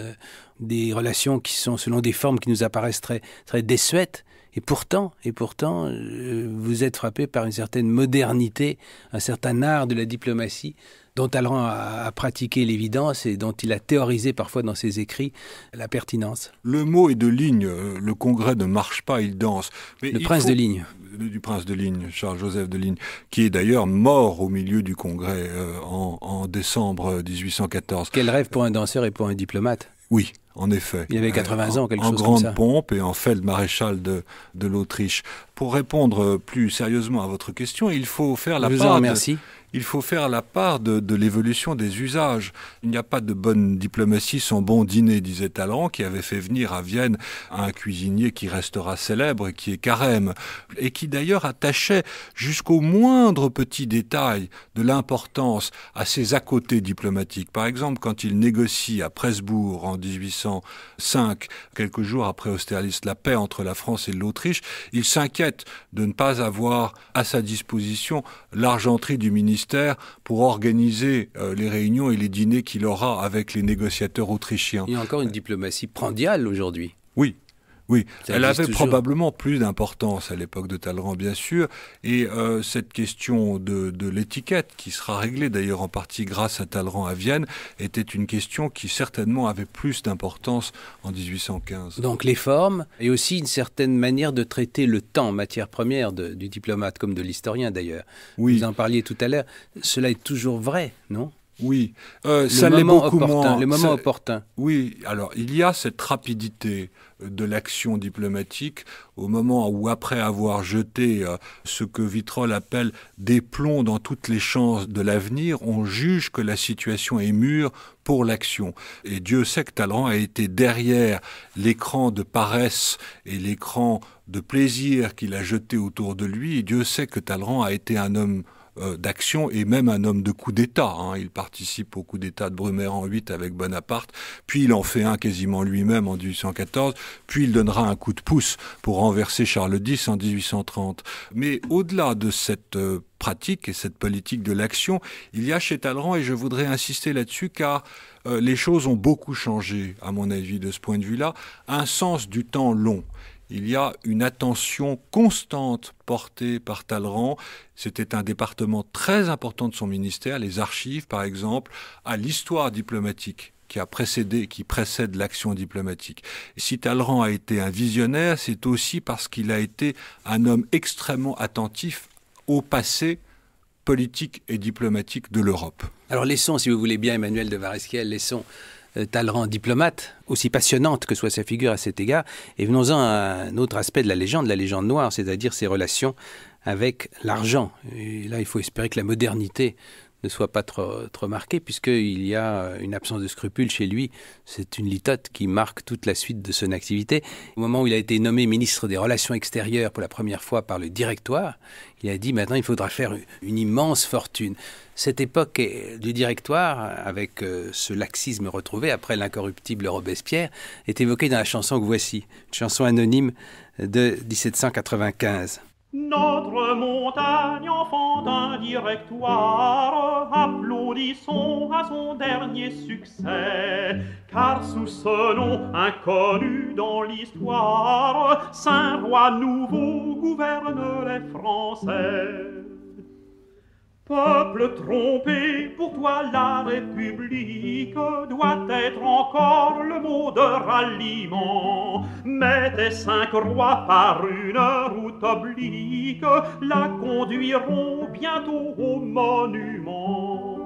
des relations qui sont selon des formes qui nous apparaissent très, très désuètes. Et pourtant, vous êtes frappé par une certaine modernité, un certain art de la diplomatie dont Talleyrand a pratiqué l'évidence et dont il a théorisé parfois dans ses écrits la pertinence.
Le mot est de Ligne. Le Congrès ne marche pas, il danse. Mais
le prince de Ligne.
Du prince de Ligne, Charles-Joseph de Ligne, qui est d'ailleurs mort au milieu du Congrès en décembre 1814.
Quel rêve pour un danseur et pour un diplomate.
Oui, en effet.
Il avait 80 ans, quelque chose comme ça.
En grande pompe et en feld-maréchal de l'Autriche. Pour répondre plus sérieusement à votre question, il faut faire la part de l'évolution des usages. Il n'y a pas de bonne diplomatie sans bon dîner, disait Talleyrand, qui avait fait venir à Vienne un cuisinier qui restera célèbre et qui est Carême, et qui d'ailleurs attachait jusqu'au moindre petit détail de l'importance à ses à-côtés diplomatiques. Par exemple, quand il négocie à Presbourg en 1805, quelques jours après Austerlitz, la paix entre la France et l'Autriche, il s'inquiète de ne pas avoir à sa disposition l'argenterie du ministère pour organiser les réunions et les dîners qu'il aura avec les négociateurs autrichiens.
Il y a encore une diplomatie prandiale aujourd'hui.
Oui. Oui, elle avait probablement plus d'importance à l'époque de Talleyrand, bien sûr, et cette question de l'étiquette, qui sera réglée d'ailleurs en partie grâce à Talleyrand à Vienne, était une question qui certainement avait plus d'importance en 1815.
Donc les formes, et aussi une certaine manière de traiter le temps, matière première du diplomate, comme de l'historien d'ailleurs. Oui. Vous en parliez tout à l'heure, cela est toujours vrai, non ?
Oui, ça l'est beaucoup moins.
Le moment opportun.
Oui, alors il y a cette rapidité de l'action diplomatique au moment où, après avoir jeté ce que Vitrolles appelle des plombs dans toutes les chances de l'avenir, on juge que la situation est mûre pour l'action. Et Dieu sait que Talleyrand a été derrière l'écran de paresse et l'écran de plaisir qu'il a jeté autour de lui. Et Dieu sait que Talleyrand a été un homme d'action et même un homme de coup d'État. Il participe au coup d'État de Brumaire en 8 avec Bonaparte, puis il en fait un quasiment lui-même en 1814, puis il donnera un coup de pouce pour renverser Charles X en 1830. Mais au-delà de cette pratique et cette politique de l'action, il y a chez Talleyrand, et je voudrais insister là-dessus car les choses ont beaucoup changé, à mon avis, de ce point de vue-là, un sens du temps long. Il y a une attention constante portée par Talleyrand. C'était un département très important de son ministère, les archives par exemple, à l'histoire diplomatique qui précède l'action diplomatique. Si Talleyrand a été un visionnaire, c'est aussi parce qu'il a été un homme extrêmement attentif au passé politique et diplomatique de l'Europe.
Alors laissons, si vous voulez bien, Emmanuel de Varesquiel, laissons Talleyrand diplomate, aussi passionnante que soit sa figure à cet égard, et venons-en à un autre aspect de la légende noire, c'est-à-dire ses relations avec l'argent. Et là, il faut espérer que la modernité ne soit pas trop marquée, puisqu'il y a une absence de scrupules chez lui. C'est une litote qui marque toute la suite de son activité. Au moment où il a été nommé ministre des Relations extérieures pour la première fois par le Directoire, il a dit maintenant il faudra faire une immense fortune. Cette époque du Directoire, avec ce laxisme retrouvé après l'incorruptible Robespierre, est évoquée dans la chanson que voici, une chanson anonyme de 1795.
Notre montagne enfantin Directoire, applaudissons à son dernier succès, car sous ce nom inconnu dans l'histoire, Saint-Roi nouveau gouverne les Français. Peuple trompé, pour toi la République doit être encore le mot de ralliement. Mais tes 5 rois par une route oblique la conduiront bientôt au monument.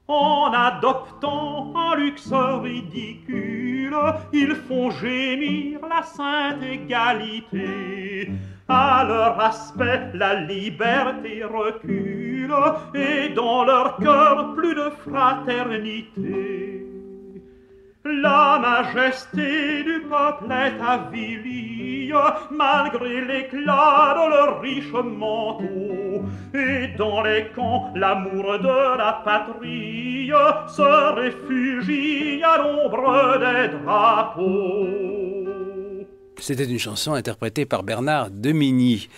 En adoptant un luxe ridicule, ils font gémir la sainte égalité. À leur aspect, la liberté recule, et dans leur cœur, plus de fraternité. La majesté du peuple est avilie, malgré l'éclat de leurs riches manteaux. Et dans les camps, l'amour de la patrie se réfugie à l'ombre des drapeaux.
C'était une chanson interprétée par Bernard Demigny.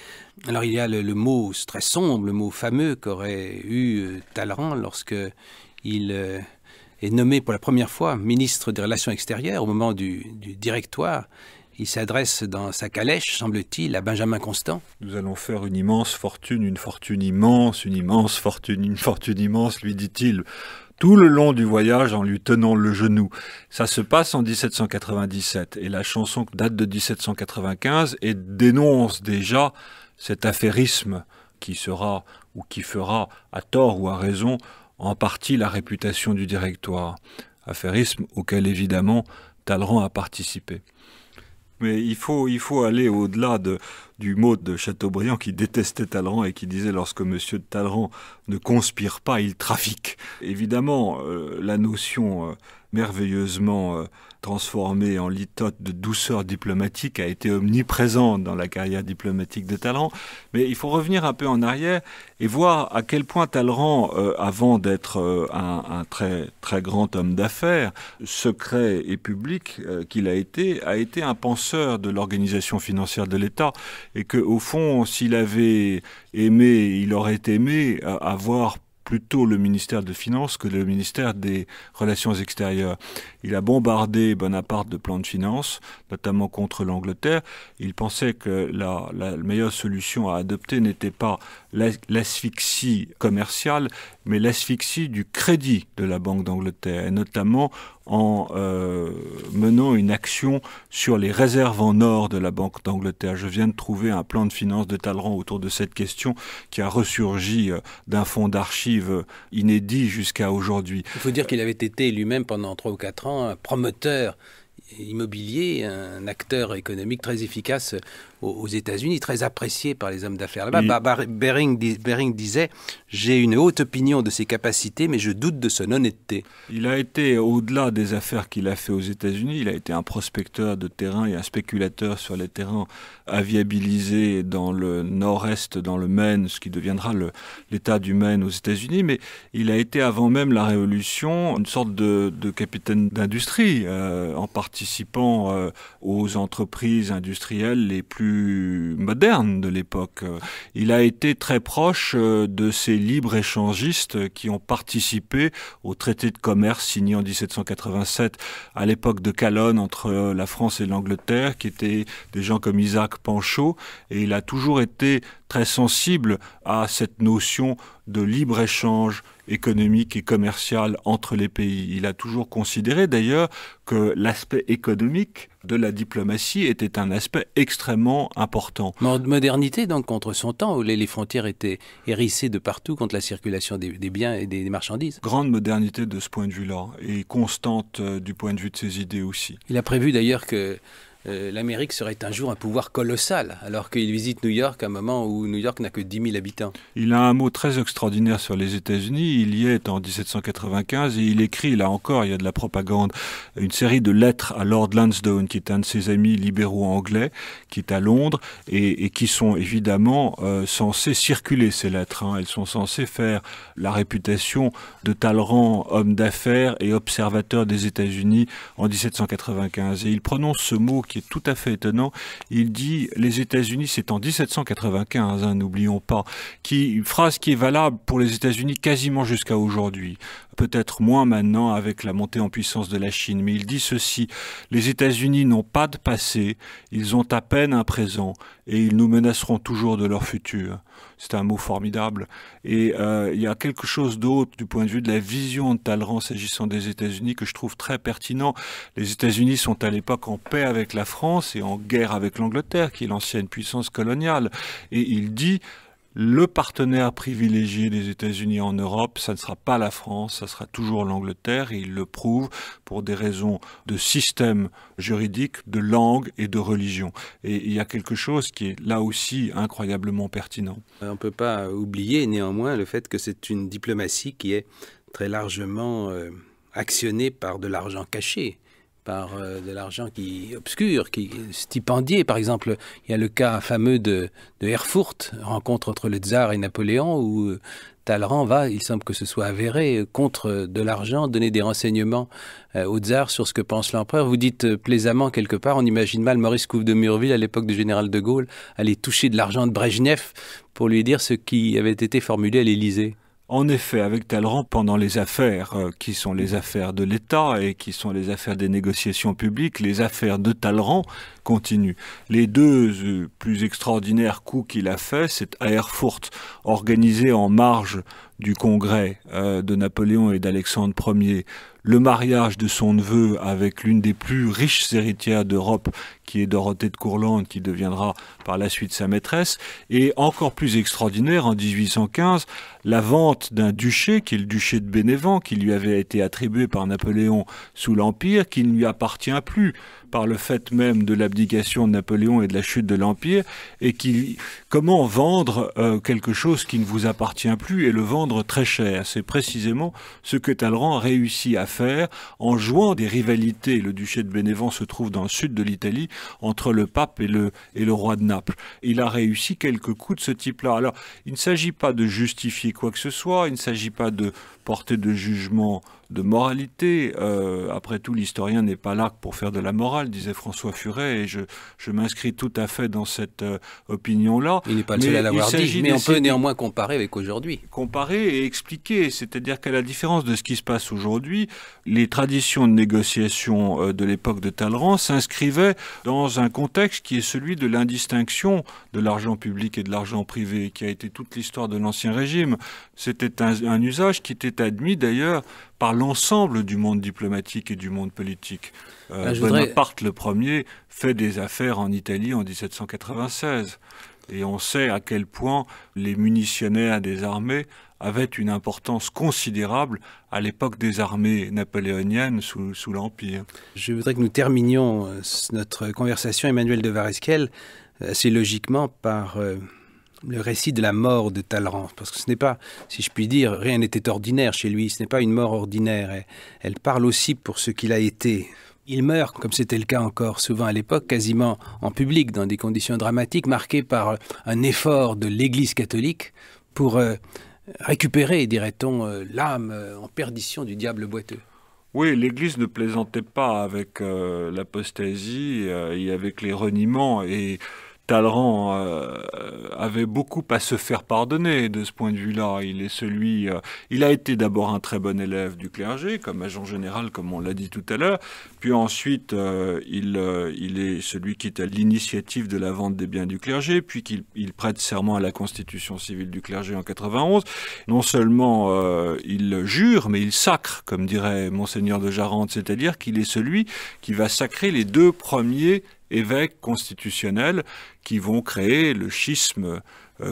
Alors il y a le mot très sombre, le mot fameux qu'aurait eu Talleyrand lorsque il est nommé pour la première fois ministre des Relations extérieures au moment du Directoire. Il s'adresse dans sa calèche, semble-t-il, à Benjamin Constant.
Nous allons faire une immense fortune, une fortune immense, une immense fortune, une fortune immense, lui dit-il, tout le long du voyage en lui tenant le genou. Ça se passe en 1797 et la chanson date de 1795 et dénonce déjà cet affairisme qui sera ou qui fera, à tort ou à raison, en partie la réputation du Directoire. Affairisme auquel évidemment Talleyrand a participé. Mais il faut aller au-delà du mot de Chateaubriand qui détestait Talleyrand et qui disait lorsque Monsieur Talleyrand ne conspire pas, il trafique. Évidemment, la notion merveilleusement transformée en litote de douceur diplomatique a été omniprésente dans la carrière diplomatique de Talleyrand. Mais il faut revenir un peu en arrière et voir à quel point Talleyrand, avant d'être un très, très grand homme d'affaires, secret et public qu'il a été un penseur de l'organisation financière de l'État et qu'au fond, s'il avait aimé, il aurait aimé avoir plutôt le ministère des Finances que le ministère des Relations extérieures. Il a bombardé Bonaparte de plans de finances, notamment contre l'Angleterre. Il pensait que la meilleure solution à adopter n'était pas l'asphyxie commerciale, mais l'asphyxie du crédit de la Banque d'Angleterre, et notamment en menant une action sur les réserves en or de la Banque d'Angleterre. Je viens de trouver un plan de finances de Talleyrand autour de cette question qui a ressurgi d'un fonds d'archives inédit jusqu'à aujourd'hui.
Il faut dire qu'il avait été lui-même pendant 3 ou 4 ans un promoteur immobilier, un acteur économique très efficace aux États-Unis, très apprécié par les hommes d'affaires là-bas. Bering disait « J'ai une haute opinion de ses capacités, mais je doute de son honnêteté ».
Il a été, au-delà des affaires qu'il a fait aux États-Unis, il a été un prospecteur de terrain et un spéculateur sur les terrains à viabiliser dans le nord-est, dans le Maine, ce qui deviendra l'État du Maine aux États-Unis, mais il a été avant même la Révolution une sorte de capitaine d'industrie, en participant aux entreprises industrielles les plus moderne de l'époque. Il a été très proche de ces libre-échangistes qui ont participé au traité de commerce signé en 1787 à l'époque de Calonne entre la France et l'Angleterre, qui étaient des gens comme Isaac Panchaud, et il a toujours été très sensible à cette notion de libre-échange économique et commercial entre les pays. Il a toujours considéré d'ailleurs que l'aspect économique de la diplomatie était un aspect extrêmement important.
Modernité donc contre son temps, où les frontières étaient hérissées de partout contre la circulation des biens et des marchandises.
Grande modernité de ce point de vue-là, et constante du point de vue de ses idées aussi.
Il a prévu d'ailleurs que l'Amérique serait un jour un pouvoir colossal, alors qu'il visite New York à un moment où New York n'a que 10 000 habitants.
Il a un mot très extraordinaire sur les États-Unis. Il y est en 1795 et il écrit, là encore, il y a de la propagande, une série de lettres à Lord Lansdowne, qui est un de ses amis libéraux anglais, qui est à Londres, et qui sont évidemment censées circuler, ces lettres. Elles sont censées faire la réputation de Talleyrand, homme d'affaires et observateur des États-Unis en 1795. Et il prononce ce mot qui est tout à fait étonnant. Il dit les États-Unis, c'est en 1795, n'oublions pas, une phrase qui est valable pour les États-Unis quasiment jusqu'à aujourd'hui. Peut-être moins maintenant avec la montée en puissance de la Chine, mais il dit ceci: les États-Unis n'ont pas de passé, ils ont à peine un présent et ils nous menaceront toujours de leur futur. C'est un mot formidable. Et il y a quelque chose d'autre du point de vue de la vision de Talleyrand s'agissant des États-Unis que je trouve très pertinent. Les États-Unis sont à l'époque en paix avec la France et en guerre avec l'Angleterre, qui est l'ancienne puissance coloniale. Et il dit: le partenaire privilégié des États-Unis en Europe, ça ne sera pas la France, ça sera toujours l'Angleterre, et il le prouve pour des raisons de système juridique, de langue et de religion. Et il y a quelque chose qui est là aussi incroyablement pertinent.
On ne peut pas oublier néanmoins le fait que c'est une diplomatie qui est très largement actionnée par de l'argent caché, par de l'argent qui obscur, qui stipendié. Par exemple, il y a le cas fameux de Erfurt, rencontre entre le tsar et Napoléon, où Talleyrand va, il semble que ce soit avéré, contre de l'argent, donner des renseignements au tsar sur ce que pense l'empereur. Vous dites plaisamment quelque part, on imagine mal Maurice Couve de Murville, à l'époque du général de Gaulle, aller toucher de l'argent de Brejnev pour lui dire ce qui avait été formulé à l'Élysée.
En effet, avec Talleyrand, pendant les affaires qui sont les affaires de l'État et qui sont les affaires des négociations publiques, les affaires de Talleyrand continuent. Les deux plus extraordinaires coups qu'il a faits, c'est à Erfurt, organisé en marge du congrès de Napoléon et d'Alexandre Ier, le mariage de son neveu avec l'une des plus riches héritières d'Europe, qui est Dorothée de Courlande, qui deviendra par la suite sa maîtresse, et encore plus extraordinaire, en 1815, la vente d'un duché, qui est le duché de Bénévent, qui lui avait été attribué par Napoléon sous l'Empire, qui ne lui appartient plus par le fait même de l'abdication de Napoléon et de la chute de l'Empire, et comment vendre quelque chose qui ne vous appartient plus et le vendre très cher. C'est précisément ce que Talleyrand a réussi à faire en jouant des rivalités. Le duché de Bénévent se trouve dans le sud de l'Italie, entre le pape et le roi de Naples. Il a réussi quelques coups de ce type-là. Alors, il ne s'agit pas de justifier quoi que ce soit, il ne s'agit pas de porter de jugement de moralité. Après tout, l'historien n'est pas là pour faire de la morale, disait François Furet, et je m'inscris tout à fait dans cette opinion-là.
Il n'est pas le seul à l'avoir dit, mais on peut néanmoins comparer avec aujourd'hui.
Comparer et expliquer, c'est-à-dire qu'à la différence de ce qui se passe aujourd'hui, les traditions de négociation de l'époque de Talleyrand s'inscrivaient dans un contexte qui est celui de l'indistinction de l'argent public et de l'argent privé, qui a été toute l'histoire de l'Ancien Régime. C'était un usage qui était admis d'ailleurs par l'ensemble du monde diplomatique et du monde politique. Bonaparte le premier fait des affaires en Italie en 1796. Et on sait à quel point les munitionnaires des armées avaient une importance considérable à l'époque des armées napoléoniennes sous l'Empire.
Je voudrais que nous terminions notre conversation, Emmanuel de Varesquiel, assez logiquement par le récit de la mort de Talleyrand, parce que ce n'est pas, si je puis dire, rien n'était ordinaire chez lui, ce n'est pas une mort ordinaire, elle parle aussi pour ce qu'il a été. Il meurt, comme c'était le cas encore souvent à l'époque, quasiment en public, dans des conditions dramatiques, marquées par un effort de l'Église catholique pour récupérer, dirait-on, l'âme en perdition du diable boiteux.
Oui, l'Église ne plaisantait pas avec l'apostasie et avec les reniements, et Talleyrand avait beaucoup à se faire pardonner de ce point de vue-là. Il a été d'abord un très bon élève du clergé, comme agent général, comme on l'a dit tout à l'heure. Puis ensuite, il est celui qui est à l'initiative de la vente des biens du clergé, puis qu'il prête serment à la Constitution civile du clergé en 91. Non seulement il jure, mais il sacre, comme dirait Monseigneur de Jarente, c'est-à-dire qu'il est celui qui va sacrer les 2 premiers évêques constitutionnels qui vont créer le schisme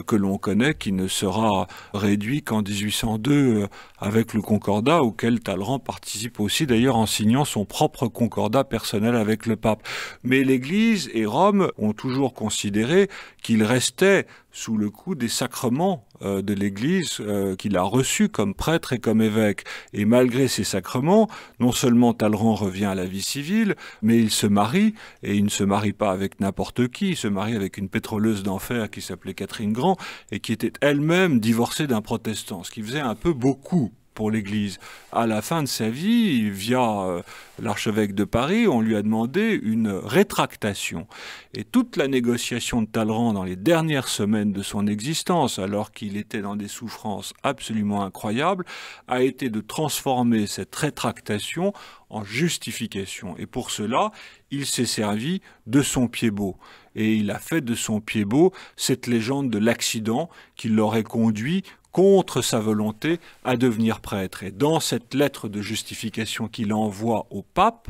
que l'on connaît, qui ne sera réduit qu'en 1802 avec le Concordat, auquel Talleyrand participe aussi, d'ailleurs en signant son propre Concordat personnel avec le pape. Mais l'Église et Rome ont toujours considéré qu'il restait sous le coup des sacrements de l'Église qu'il a reçus comme prêtre et comme évêque. Et malgré ces sacrements, non seulement Talleyrand revient à la vie civile, mais il se marie, et il ne se marie pas avec n'importe qui, il se marie avec une pétroleuse d'enfer qui s'appelait Catherine Grand, et qui était elle-même divorcée d'un protestant, ce qui faisait un peu beaucoup pour l'Église. À la fin de sa vie, via l'archevêque de Paris, on lui a demandé une rétractation. Et toute la négociation de Talleyrand dans les dernières semaines de son existence, alors qu'il était dans des souffrances absolument incroyables, a été de transformer cette rétractation en justification. Et pour cela, il s'est servi de son Pied-Bot. Et il a fait de son Pied-Bot cette légende de l'accident qui l'aurait conduit contre sa volonté à devenir prêtre. Et dans cette lettre de justification qu'il envoie au pape,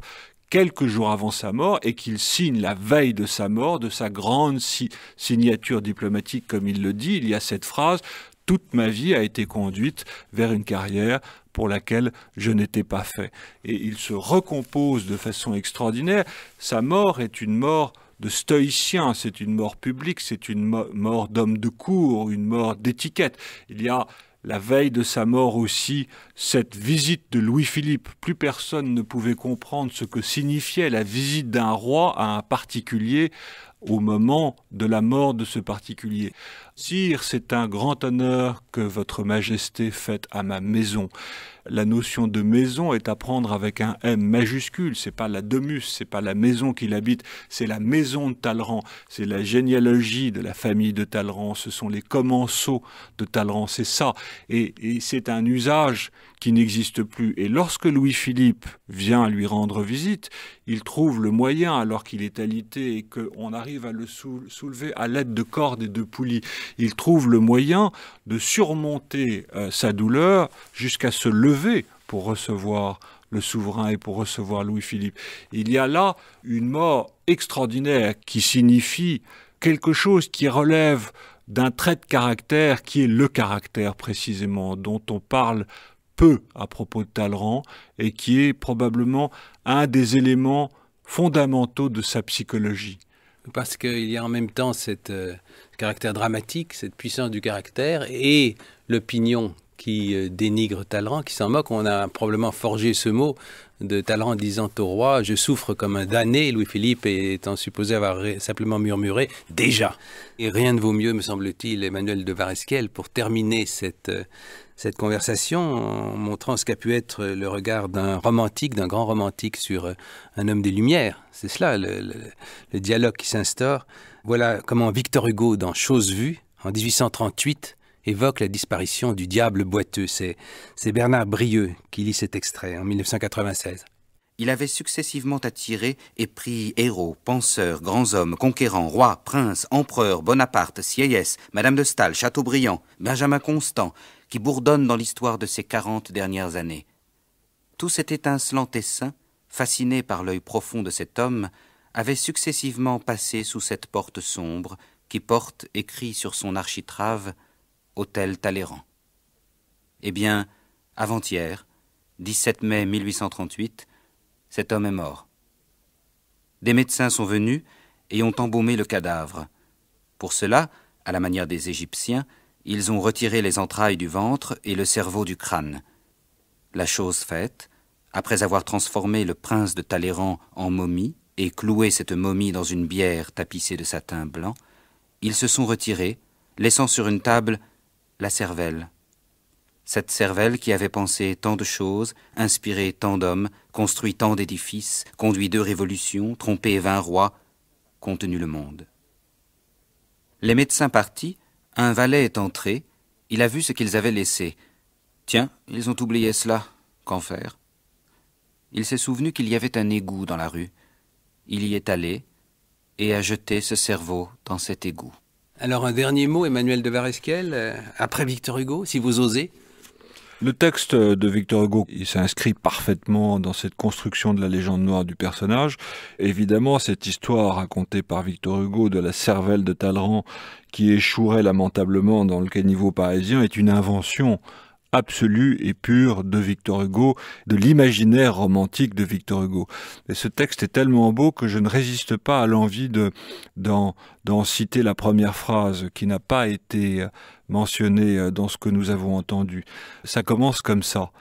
quelques jours avant sa mort, et qu'il signe la veille de sa mort, de sa grande signature diplomatique, comme il le dit, il y a cette phrase « Toute ma vie a été conduite vers une carrière pour laquelle je n'étais pas fait ». Et il se recompose de façon extraordinaire. Sa mort est une mort de stoïcien, c'est une mort publique, c'est une mort d'homme de cour, une mort d'étiquette. Il y a la veille de sa mort aussi cette visite de Louis-Philippe. Plus personne ne pouvait comprendre ce que signifiait la visite d'un roi à un particulier au moment de la mort de ce particulier. « Sire, c'est un grand honneur que votre majesté fait à ma maison. » La notion de maison est à prendre avec un M majuscule. C'est pas la domus, c'est pas la maison qu'il habite, c'est la maison de Talleyrand. C'est la généalogie de la famille de Talleyrand. Ce sont les commensaux de Talleyrand. C'est ça. Et c'est un usage qui n'existe plus. Et lorsque Louis-Philippe vient lui rendre visite, il trouve le moyen, alors qu'il est alité et qu'on arrive à le soulever à l'aide de cordes et de poulies, il trouve le moyen de surmonter sa douleur jusqu'à se lever pour recevoir le souverain et pour recevoir Louis-Philippe. Il y a là une mort extraordinaire qui signifie quelque chose qui relève d'un trait de caractère qui est le caractère précisément, dont on parle peu à propos de Talleyrand et qui est probablement un des éléments fondamentaux de sa psychologie.
Parce qu'il y a en même temps ce caractère dramatique, cette puissance du caractère et l'opinion qui dénigre Talleyrand, qui s'en moque. On a probablement forgé ce mot de Talleyrand disant au roi « Je souffre comme un damné », Louis-Philippe étant supposé avoir simplement murmuré « Déjà ». Et rien ne vaut mieux, me semble-t-il, Emmanuel de Varesquiel, pour terminer cette conversation en montrant ce qu'a pu être le regard d'un romantique, d'un grand romantique sur un homme des Lumières. C'est cela, le dialogue qui s'instaure. Voilà comment Victor Hugo, dans Chose vue, en 1838, évoque la disparition du diable boiteux. C'est Bernard Brieux qui lit cet extrait en 1996.
Il avait successivement attiré et pris héros, penseurs, grands hommes, conquérants, rois, princes, empereurs, Bonaparte, Sieyès, Madame de Staël, Chateaubriand, Benjamin Constant, qui bourdonnent dans l'histoire de ces 40 dernières années. Tout cet étincelant essaim, fasciné par l'œil profond de cet homme, avait successivement passé sous cette porte sombre qui porte écrit sur son architrave « Hôtel Talleyrand ». Eh bien, avant-hier, 17 mai 1838, cet homme est mort. Des médecins sont venus et ont embaumé le cadavre. Pour cela, à la manière des Égyptiens, ils ont retiré les entrailles du ventre et le cerveau du crâne. La chose faite, après avoir transformé le prince de Talleyrand en momie et cloué cette momie dans une bière tapissée de satin blanc, ils se sont retirés, laissant sur une table la cervelle. Cette cervelle qui avait pensé tant de choses, inspiré tant d'hommes, construit tant d'édifices, conduit 2 révolutions, trompé 20 rois, contenu le monde. Les médecins partis, un valet est entré. Il a vu ce qu'ils avaient laissé. Tiens, ils ont oublié cela. Qu'en faire? Il s'est souvenu qu'il y avait un égout dans la rue. Il y est allé et a jeté ce cerveau dans cet égout.
Alors un dernier mot, Emmanuel de Varesquiel, après Victor Hugo, si vous osez.
Le texte de Victor Hugo, il s'inscrit parfaitement dans cette construction de la légende noire du personnage. Évidemment, cette histoire racontée par Victor Hugo de la cervelle de Talleyrand qui échouerait lamentablement dans le caniveau parisien est une invention absolue et pure de Victor Hugo, de l'imaginaire romantique de Victor Hugo. Et ce texte est tellement beau que je ne résiste pas à l'envie d'en citer la première phrase qui n'a pas été mentionnée dans ce que nous avons entendu. Ça commence comme ça.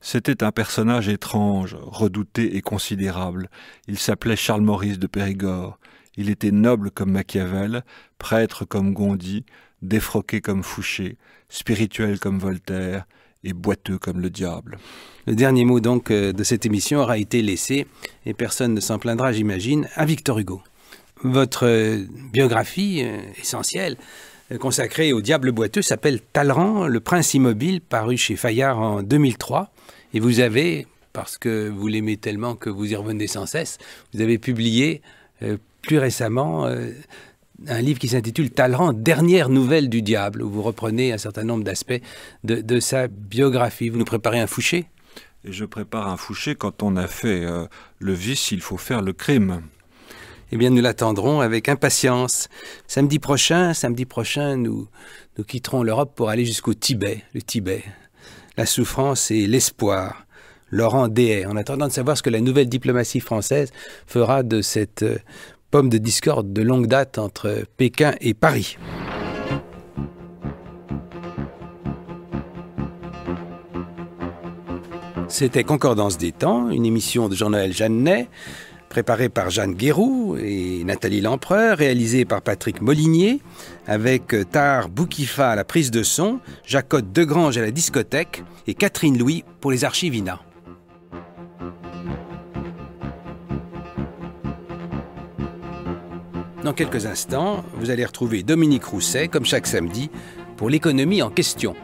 C'était un personnage étrange, redouté et considérable. Il s'appelait Charles-Maurice de Périgord. Il était noble comme Machiavel, prêtre comme Gondy, défroqué comme Fouché, spirituel comme Voltaire et boiteux comme le diable.
Le dernier mot donc de cette émission aura été laissé, et personne ne s'en plaindra, j'imagine, à Victor Hugo. Votre biographie essentielle, consacrée au diable boiteux, s'appelle Talleyrand, le prince immobile, paru chez Fayard en 2003. Et vous avez, parce que vous l'aimez tellement que vous y revenez sans cesse, vous avez publié plus récemment un livre qui s'intitule Talleyrand, dernière nouvelle du diable, où vous reprenez un certain nombre d'aspects de sa biographie. Vous nous préparez un Fouché?
Et je prépare un Fouché. Quand on a fait le vice, il faut faire le crime.
Eh bien, nous l'attendrons avec impatience. Samedi prochain, nous quitterons l'Europe pour aller jusqu'au Tibet, le Tibet. La souffrance et l'espoir. Laurent Dehaye, en attendant de savoir ce que la nouvelle diplomatie française fera de cette pomme de discorde de longue date entre Pékin et Paris. C'était Concordance des temps, une émission de Jean-Noël Jeannet, préparée par Jeanne Guéroux et Nathalie Lempereur, réalisée par Patrick Molinier, avec Tahar Boukifa à la prise de son, Jacotte Degrange à la discothèque et Catherine Louis pour les archives INA. Dans quelques instants, vous allez retrouver Dominique Rousset, comme chaque samedi, pour l'économie en question.